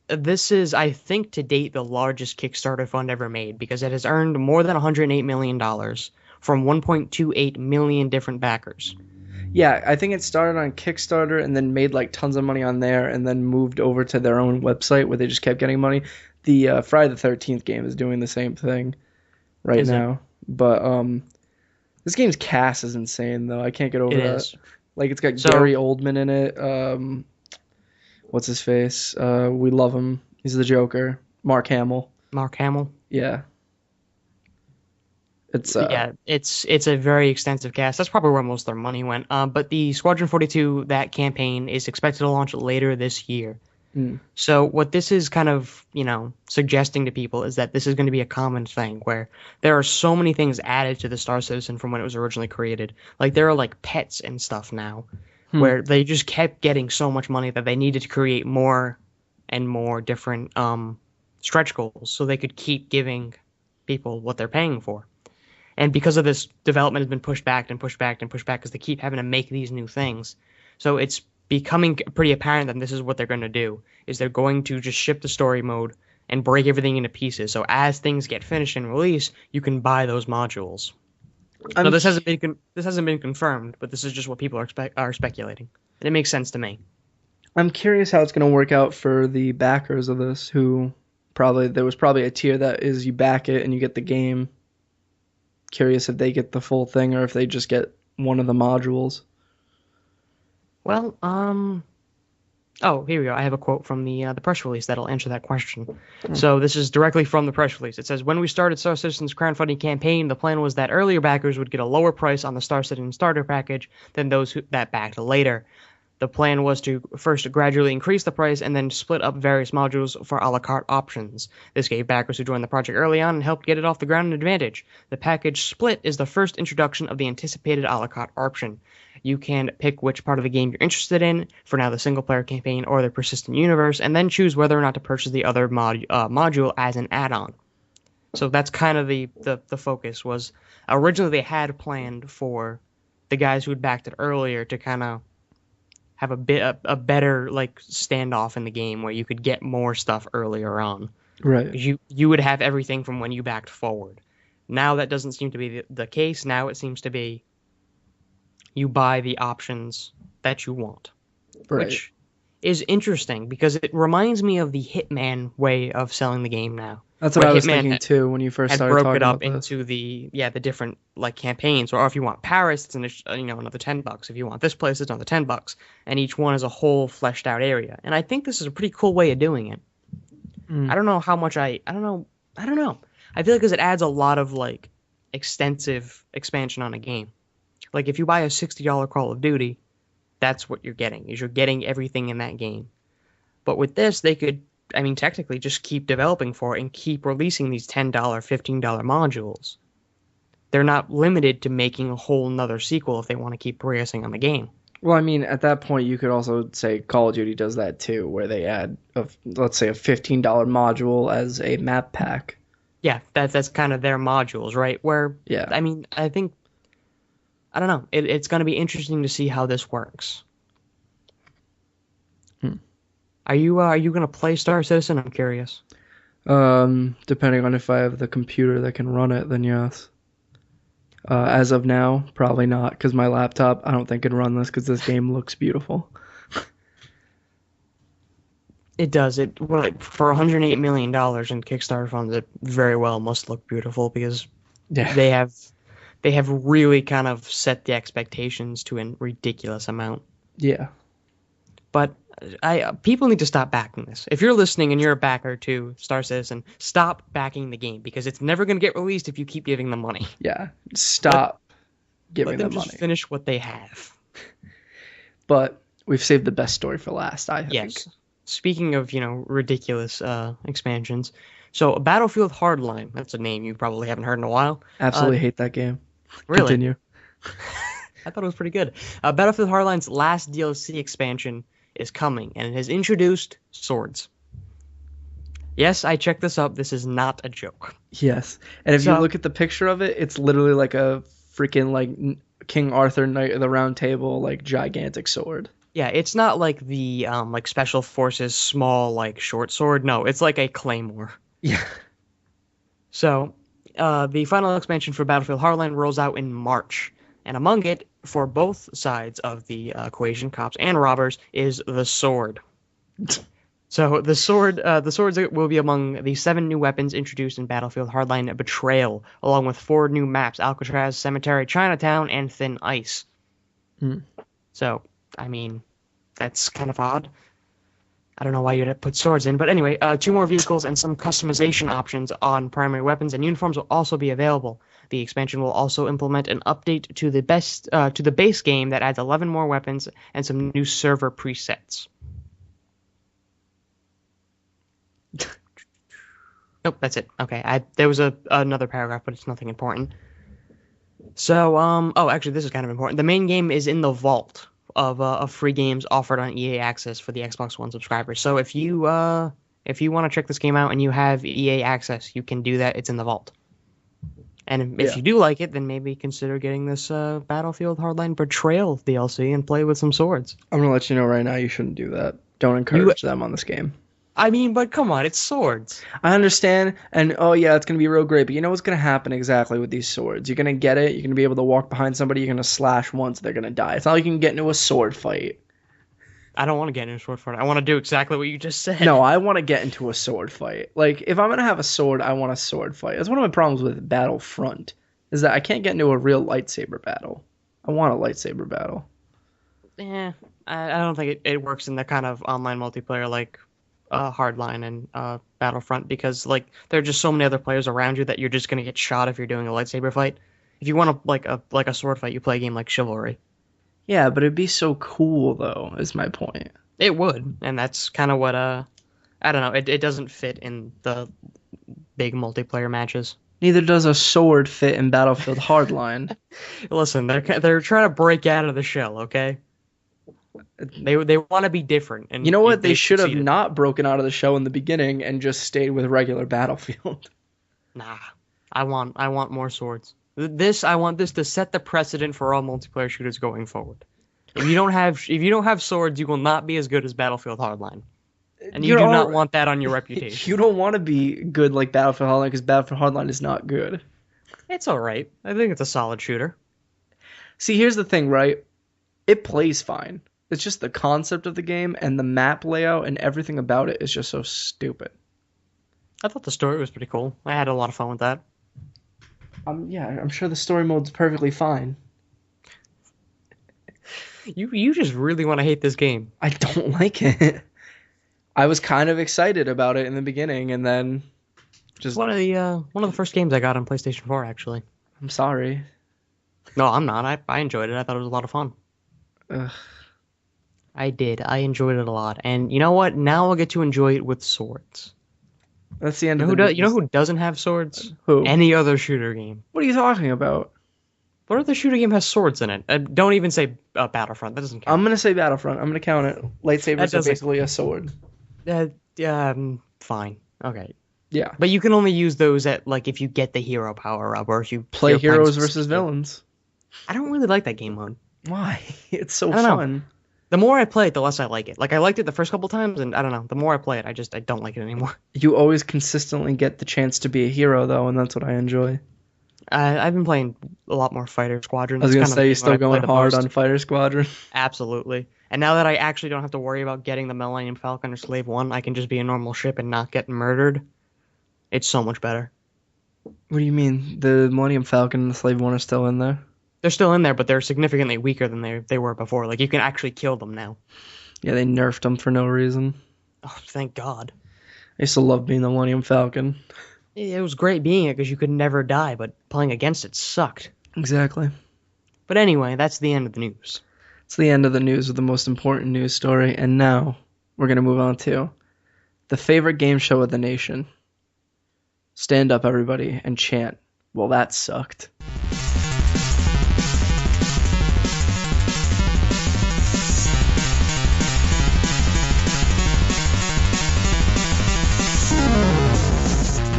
this is, I think, to date the largest Kickstarter fund ever made because it has earned more than $108 million from 1.28 million different backers. Yeah, I think it started on Kickstarter and then made like tons of money on there and then moved over to their own website where they just kept getting money. The Friday the 13th game is doing the same thing right now. But this game's cast is insane though. I can't get over that. Is. Like it's got Gary Oldman in it. What's his face? We love him. He's the Joker. Mark Hamill. Mark Hamill? Yeah. It's a very extensive cast. That's probably where most of their money went. But the Squadron 42, that campaign is expected to launch later this year. Mm. So what this is kind of, suggesting to people is that this is going to be a common thing where there are so many things added to the Star Citizen from when it was originally created. Like there are like pets and stuff now where they just kept getting so much money that they needed to create more and more different stretch goals so they could keep giving people what they're paying for. And because of this, development has been pushed back and pushed back and pushed back because they keep having to make these new things. So it's becoming pretty apparent that this is what they're going to do, is they're going to just ship the story mode and break everything into pieces. So as things get finished and released, you can buy those modules. So this hasn't been confirmed, but this is just what people are speculating. And it makes sense to me. I'm curious how it's going to work out for the backers of this, who there was probably a tier that is you back it and you get the game. Curious if they get the full thing or if they just get one of the modules. Well, here we go. I have a quote from the press release that'll answer that question. So this is directly from the press release. It says, when we started Star Citizen's crowdfunding campaign, the plan was that earlier backers would get a lower price on the Star Citizen starter package than those that backed later. The plan was to first gradually increase the price and then split up various modules for a la carte options. This gave backers who joined the project early on and helped get it off the ground an advantage. The package split is the first introduction of the anticipated a la carte option. You can pick which part of the game you're interested in, for now the single-player campaign or the persistent universe, and then choose whether or not to purchase the other module as an add-on. So that's kind of the focus. Was originally they had planned for the guys who had backed it earlier to kind of have a better like standoff in the game where you could get more stuff earlier on. Right. You would have everything from when you backed forward. Now that doesn't seem to be the case. Now it seems to be you buy the options that you want. Right. Which is interesting because it reminds me of the Hitman way of selling the game now. That's what I was thinking too when you first started talking about this. Had broke it up into the different like campaigns, or if you want Paris, it's another $10. If you want this place, it's another $10, and each one is a whole fleshed out area. And I think this is a pretty cool way of doing it. I don't know how much I don't know. I feel like because it adds a lot of like extensive expansion on a game. Like if you buy a $60 Call of Duty, that's what you're getting. You're getting everything in that game. But with this, they could, I mean, technically just keep developing for it and keep releasing these $10, $15 modules. They're not limited to making a whole nother sequel if they want to keep progressing on the game. Well, I mean, at that point, you could also say Call of Duty does that too, where they add, let's say, a $15 module as a map pack. Yeah, that's kind of their modules, right? Where, Yeah. I mean, I think, I don't know. It's going to be interesting to see how this works. Are you going to play Star Citizen? I'm curious. Depending on if I have the computer that can run it, then yes. As of now, probably not, because my laptop, I don't think can run this because this game looks beautiful. It does. For $108 million in Kickstarter funds, it very well must look beautiful because Yeah. they have really kind of set the expectations to a ridiculous amount. Yeah. But people need to stop backing this. If you're listening and you're a backer to Star Citizen, stop backing the game because it's never going to get released if you keep giving them money. Yeah. Stop giving Let them them just money. finish what they have. But we've saved the best story for last, I think. Yes. Speaking of, ridiculous expansions, so Battlefield Hardline, that's a name you probably haven't heard in a while. Absolutely hate that game. Really? Continue. I thought it was pretty good. Battlefield Hardline's last DLC expansion is coming, and it has introduced swords. Yes, I checked this up. This is not a joke. Yes. And if you So- look at the picture of it, it's literally like a freaking like King Arthur Knight of the Round Table, like gigantic sword. Yeah, it's not like the like Special Forces small like short sword. No, it's like a claymore. Yeah. So, the final expansion for Battlefield Hardline rolls out in March, and among it, for both sides of the equation, cops and robbers, is the sword. So the swords will be among the 7 new weapons introduced in Battlefield Hardline Betrayal, along with 4 new maps: Alcatraz, Cemetery, Chinatown, and Thin Ice. So, I mean, that's kind of odd. I don't know why you'd put swords in, but anyway, 2 more vehicles and some customization options on primary weapons and uniforms will also be available. The expansion will also implement an update to the base game that adds 11 more weapons and some new server presets. Nope, that's it. Okay, there was another paragraph, but it's nothing important. So, actually, this is kind of important. The main game is in the vault of free games offered on EA Access for the Xbox One subscribers. So if you want to check this game out and you have EA Access, you can do that. It's in the vault. And if you do like it, then maybe consider getting this Battlefield Hardline Betrayal DLC and play with some swords. I'm going to let you know right now you shouldn't do that. Don't encourage them on this game. I mean, but come on, it's swords. I understand, and oh yeah, it's going to be real great, but you know what's going to happen exactly with these swords. You're going to get it, you're going to be able to walk behind somebody, you're going to slash once, they're going to die. It's not like you can get into a sword fight. I don't want to get into a sword fight. I want to do exactly what you just said. No, I want to get into a sword fight. Like, if I'm going to have a sword, I want a sword fight. That's one of my problems with Battlefront, is that I can't get into a real lightsaber battle. I want a lightsaber battle. Yeah, I don't think it works in the kind of online multiplayer like Hardline and Battlefront, because like there are just so many other players around you that you're just gonna get shot if you're doing a lightsaber fight. If you want to like a sword fight, you play a game like Chivalry. Yeah, but it'd be so cool though, is my point. It would, and that's kind of what I don't know. It doesn't fit in the big multiplayer matches. Neither does a sword fit in Battlefield Hardline. Listen, they're trying to break out of the shell, okay? They want to be different, and you know what? They should have succeeded. not broken out of the show in the beginning and just stayed with regular Battlefield. Nah, I want more swords. I want this to set the precedent for all multiplayer shooters going forward. If you don't have swords, you will not be as good as Battlefield Hardline, and you do not want that on your reputation. You don't want to be good like Battlefield Hardline because Battlefield Hardline is not good. It's all right. I think it's a solid shooter. See, here's the thing, right? It plays fine. It's just the concept of the game and the map layout and everything about it is just so stupid. I thought the story was pretty cool. I had a lot of fun with that. Yeah, I'm sure the story mode's perfectly fine. You just really want to hate this game. I don't like it. I was kind of excited about it in the beginning, and then just One of the first games I got on PlayStation 4, actually. I'm sorry. No, I'm not. I enjoyed it. I thought it was a lot of fun. Ugh. I did. I enjoyed it a lot. And you know what? Now I'll get to enjoy it with swords. That's the end You of know the you know news. who doesn't have swords? Who? Any other shooter game. What are you talking about? What other shooter game has swords in it? Don't even say Battlefront. That doesn't I'm count. gonna say Battlefront. I'm gonna count it. That Lightsabers are doesn't. basically a sword. Uh, fine. Okay. Yeah. But you can only use those at like if you get the hero power up or if Play you're playing heroes versus specifically. villains. I don't really like that game mode. Why? It's so I don't know. fun. The more I play it, the less I like it. Like I liked it the first couple times, and I don't know. The more I play it, I don't like it anymore. You always consistently get the chance to be a hero though, and that's what I enjoy. I've been playing a lot more Fighter Squadron. I was That's gonna kind of the say you're game that still I play going the hard most. on Fighter Squadron. Absolutely. And now that I actually don't have to worry about getting the Millennium Falcon or Slave One, I can just be a normal ship and not get murdered. It's so much better. What do you mean? The Millennium Falcon and the Slave One are still in there? They're still in there, but they're significantly weaker than they were before. Like you can actually kill them now. Yeah, they nerfed them for no reason. Oh, thank God. I used to love being the Millennium Falcon. It was great being it because you could never die, but playing against it sucked. Exactly. But anyway, that's the end of the news. It's the end of the news with the most important news story, and now we're gonna move on to the favorite game show of the nation. Stand up, everybody, and chant. Well, that sucked.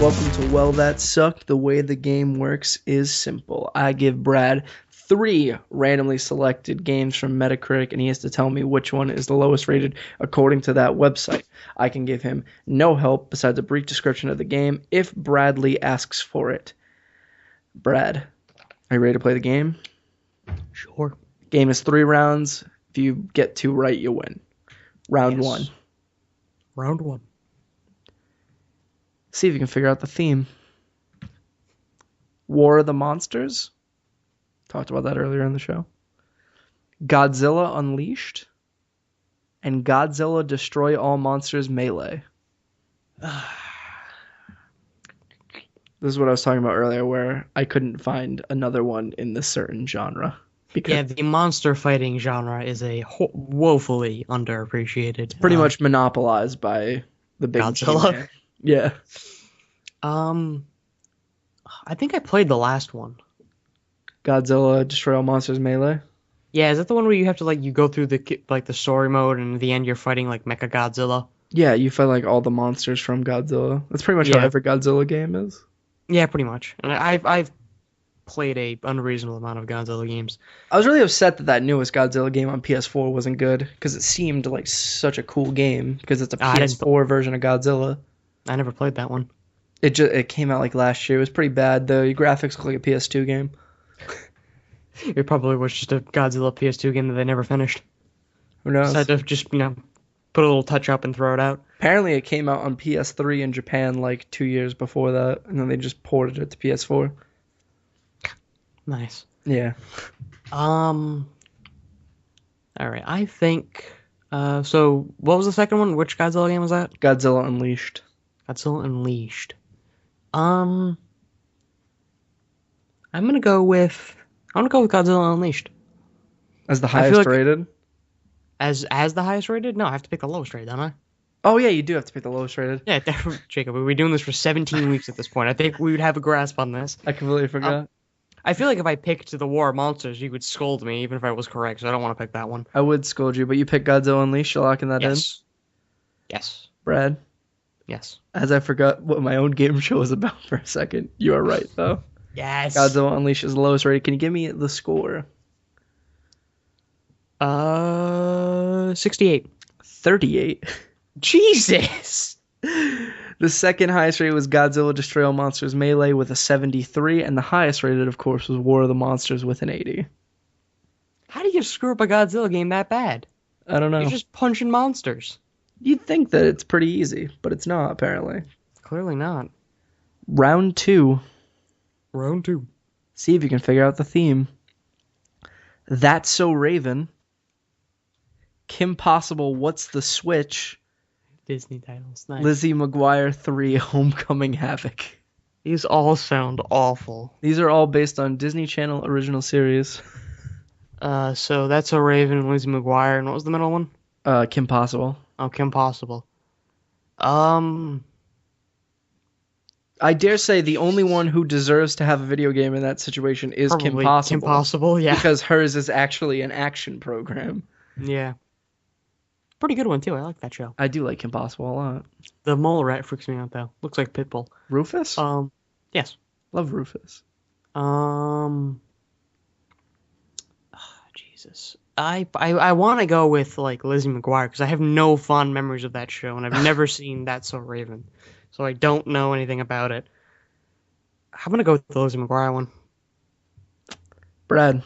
Welcome to Well That Sucked. The way the game works is simple. I give Brad 3 randomly selected games from Metacritic, and he has to tell me which one is the lowest rated according to that website. I can give him no help besides a brief description of the game if Bradley asks for it. Brad, are you ready to play the game? Sure. Game is 3 rounds. If you get 2 right, you win. Round Yes. 1. Round 1. See if you can figure out the theme. War of the Monsters. Talked about that earlier in the show. Godzilla Unleashed. And Godzilla Destroy All Monsters Melee. This is what I was talking about earlier, where I couldn't find another one in this certain genre. Because Yeah, the monster fighting genre is a woefully underappreciated. pretty much monopolized by the big Godzilla. G-Man. Yeah. I think I played the last one. Godzilla Destroy All Monsters Melee. Yeah, is that the one where you have to you go through the story mode and at the end you're fighting like Mecha Godzilla? Yeah, you fight like all the monsters from Godzilla. That's pretty much how Yeah. every Godzilla game is. Yeah, pretty much. And I've played a unreasonable amount of Godzilla games. I was really upset that that newest Godzilla game on PS4 wasn't good because it seemed like such a cool game because it's a I didn't- PS4 version of Godzilla. I never played that one. It came out like last year. It was pretty bad. The graphics look like a PS2 game. It probably was just a Godzilla PS2 game that they never finished. Who knows? Decided to just, put a little touch up and throw it out. Apparently, it came out on PS3 in Japan like 2 years before that, and then they just ported it to PS4. Nice. Yeah. All right, I think. So what was the second one? Which Godzilla game was that? Godzilla Unleashed. Godzilla Unleashed. I'm gonna go with. I'm gonna go with Godzilla Unleashed As the I feel highest like- rated? as the highest rated. No, I have to pick the lowest rated, don't I? Oh, yeah, you do have to pick the lowest rated. Yeah, Jacob. We've been doing this for 17 weeks at this point. I think we would have a grasp on this. I completely forgot. I feel like if I picked the War of Monsters, you would scold me even if I was correct. So I don't want to pick that one. I would scold you, but you picked Godzilla Unleashed. You're locking that in? Yes. Yes. Brad? Yes. As I forgot what my own game show was about for a second. You are right, though. Yes. Godzilla Unleashed is the lowest rated. Can you give me the score? 68. 38. Jesus. The second highest rated was Godzilla Destroy All Monsters Melee with a 73, and the highest rated, of course, was War of the Monsters with an 80. How do you screw up a Godzilla game that bad? I don't know. You're just punching monsters. You'd think that it's pretty easy, but it's not, apparently. Clearly not. Round 2. Round 2. See if you can figure out the theme. That's So Raven. Kim Possible, What's the Switch? Disney titles. Nice. Lizzie McGuire 3, Homecoming Havoc. These all sound awful. These are all based on Disney Channel original series. So that's a Raven and Lizzie McGuire. And what was the middle one? Kim Possible. Oh, Kim Possible. Um, I dare say the only one who deserves to have a video game in that situation is Kim Probably Kim Possible. Possible, yeah. Because hers is actually an action program. Yeah. Pretty good one, too. I like that show. I do like Kim Possible a lot. The mole rat freaks me out, though. Looks like Pitbull. Rufus? Yes. Love Rufus. Jesus. I want to go with, like, Lizzie McGuire, because I have no fond memories of that show, and I've never seen That's So Raven. So I don't know anything about it. I'm going to go with the Lizzie McGuire one. Brad,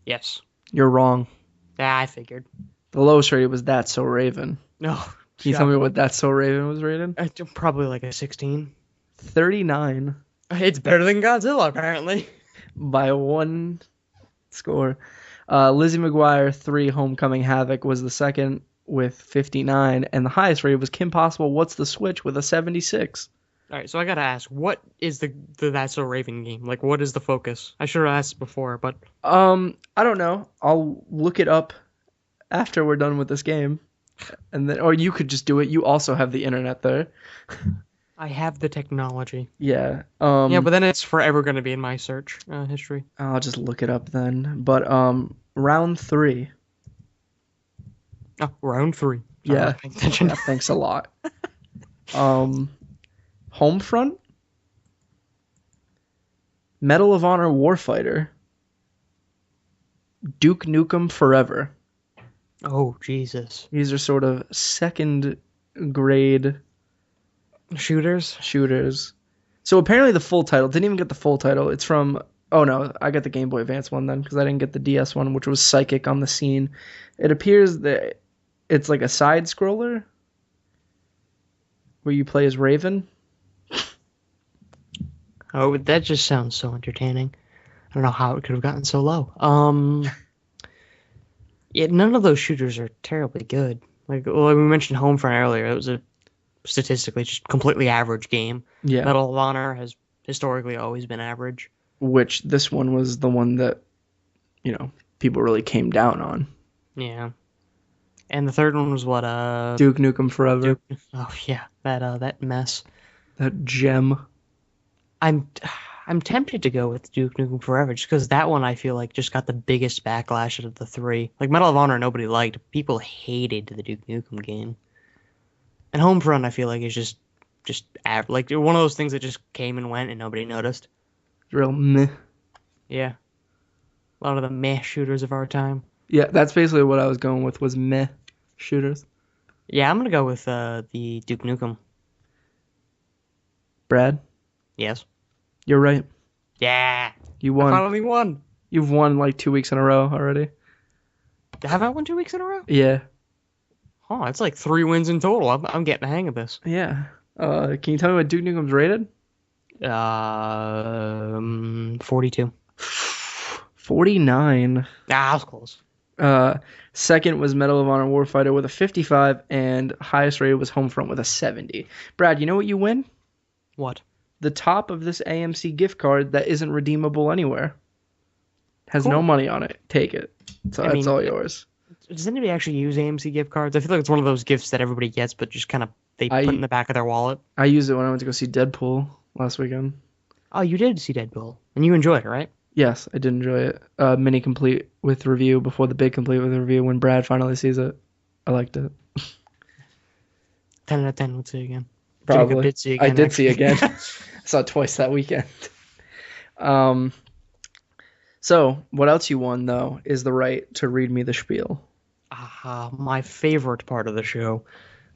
Yes. you're wrong. Yeah, I figured. The lowest rated was That's So Raven. No. Can you tell me what That's So Raven was rated? Probably like a 16. 39 It's better than Godzilla, apparently. by one score. Lizzie McGuire 3 Homecoming Havoc was the second with 59, and the highest rated was Kim Possible What's the Switch with a 76. All right, so I gotta ask, what is the That's So Raven game? Like, what is the focus? I should have asked before, but I don't know. I'll look it up after we're done with this game, and then, or you could just do it. You also have the internet there. I have the technology. Yeah. Yeah, but then it's forever gonna be in my search history. I'll just look it up then. But round 3. Oh, round 3. Yeah. Yeah, thanks a lot. Homefront, Medal of Honor Warfighter, Duke Nukem Forever. Oh, Jesus. These are sort of second grade Shooters. So apparently the full title, didn't even get the full title. It's from, oh no, I got the Game Boy Advance one then because I didn't get the DS one, which was Psychic on the Scene. It appears that it's like a side scroller where you play as Raven. Oh, that just sounds so entertaining. I don't know how it could have gotten so low. Yeah, none of those shooters are terribly good. Like, well, we mentioned Homefront earlier. It was a statistically just completely average game. Yeah. Medal of Honor has historically always been average. Which this one was the one that, people really came down on. Yeah. And the third one was what? Duke Nukem Forever. Oh yeah, that mess. That gem. I'm tempted to go with Duke Nukem Forever just because that one I feel like just got the biggest backlash out of the 3. Like Medal of Honor, nobody liked. People hated the Duke Nukem game. And Homefront, I feel like is just like one of those things that just came and went and nobody noticed. Real meh. Yeah. A lot of the meh shooters of our time. Yeah, that's basically what I was going with was meh shooters. Yeah, I'm gonna go with the Duke Nukem. Brad? Yes. You're right. Yeah. You won. I finally won. You've won like 2 weeks in a row already. Have I won 2 weeks in a row? Yeah. Oh, it's like 3 wins in total. I'm getting the hang of this. Yeah. Can you tell me what Duke Nukem's rated? 42. 49. Ah, I was close. Second was Medal of Honor Warfighter with a 55, and highest rated was Homefront with a 70. Brad, you know what you win? What? The top of this AMC gift card that isn't redeemable anywhere. Has Cool. no money on it. Take it. So that's all yours. Does anybody actually use AMC gift cards? I feel like it's one of those gifts that everybody gets, but just kind of they put in the back of their wallet. I used it when I went to go see Deadpool last weekend. Oh, you did see Deadpool, and you enjoyed it, right? Yes, I did enjoy it. Mini complete with review before the big complete with review when Brad finally sees it. I liked it. 10 out of 10 would say again. Probably. Did see again, I did see again. I saw it twice that weekend. So, what else you won, though, is the right to read me the spiel. My favorite part of the show.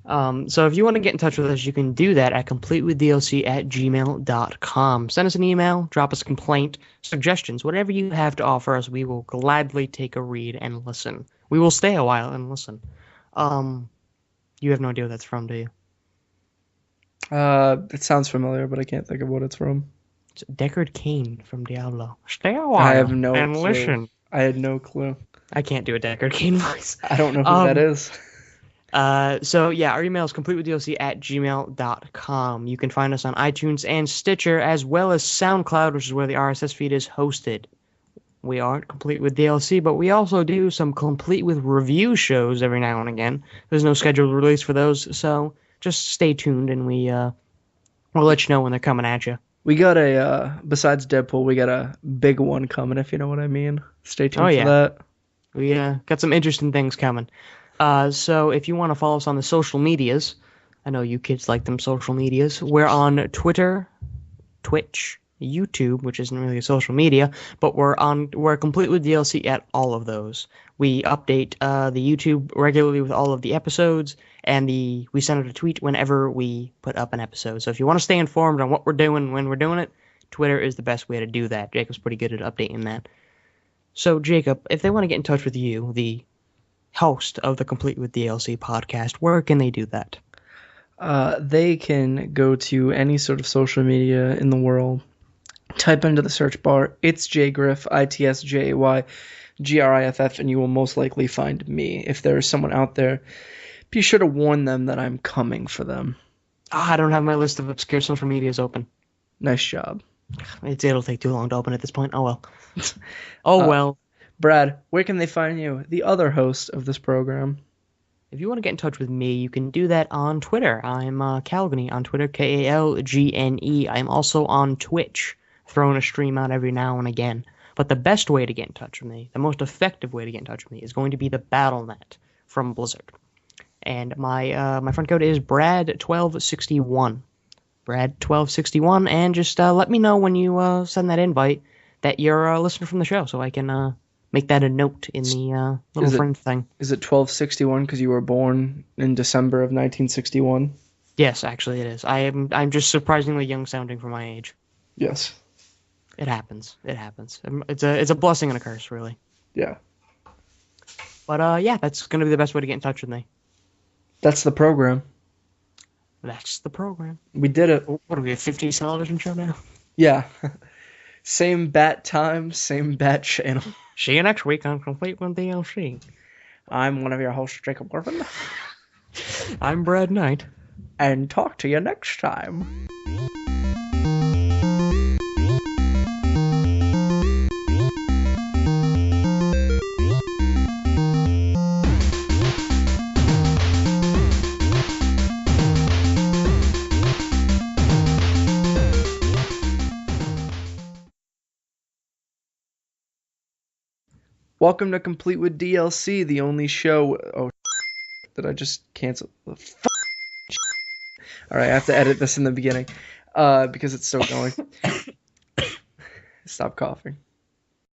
So if you want to get in touch with us, you can do that at completewithdlc@gmail.com. Send us an email, drop us a complaint, suggestions, whatever you have to offer us, we will gladly take a read and listen. We will stay a while and listen. You have no idea what that's from, do you? It sounds familiar, but I can't think of what it's from. It's Deckard Cain from Diablo. Stay a while I have no and clue. listen. I had no clue. I can't do a Deckard Cain voice. I don't know who that is. So yeah, our email is completewithdlc@gmail.com. You can find us on iTunes and Stitcher, as well as SoundCloud, which is where the RSS feed is hosted. We aren't complete with DLC, but we also do some complete with review shows every now and again. There's no scheduled release for those, so just stay tuned and we'll let you know when they're coming at you. We got besides Deadpool, we got a big one coming, if you know what I mean. Stay Oh tuned for yeah, that. we got some interesting things coming. So if you want to follow us on the social medias, I know you kids like them social medias. We're on Twitter, Twitch, YouTube, which isn't really a social media, but we're complete with DLC at all of those. We update the YouTube regularly with all of the episodes, and we send out a tweet whenever we put up an episode. So if you want to stay informed on what we're doing when we're doing it, Twitter is the best way to do that. Jacob's pretty good at updating that. So Jacob, if they want to get in touch with you, the host of the Complete with DLC podcast, where can they do that? They can go to any sort of social media in the world, type into the search bar, it's JGriff, ITSJAY, and you will most likely find me. If there is someone out there, be sure to warn them that I'm coming for them. I don't have my list of obscure social medias open. Nice job. It'll take too long to open at this point. Oh well. Oh well. Brad, where can they find you, the other host of this program? If you want to get in touch with me, you can do that on Twitter. I'm Kalgny on Twitter, Kalgne. I'm also on Twitch, throwing a stream out every now and again. But the best way to get in touch with me, the most effective way to get in touch with me, is going to be the BattleNet from Blizzard. And my friend code is Brad1261. Brad1261, and just let me know when you send that invite that you're a listener from the show, so I can make that a note in the little friend thing. Is it 1261 because you were born in December of 1961? Yes, actually it is. I'm just surprisingly young sounding for my age. Yes. It happens. It happens. It's a blessing and a curse, really. Yeah. But yeah, that's gonna be the best way to get in touch with me. That's the program. That's the program. We did it. What are we, a 50 television show now? Yeah. Same bat time, same bat channel. See you next week on Complete with DLC. I'm one of your hosts, Jacob Griffin. I'm Brad Knight. And talk to you next time. Welcome to Complete with DLC, the only show... Oh, did I just cancel? Alright, I have to edit this in the beginning, because it's still going. Stop coughing.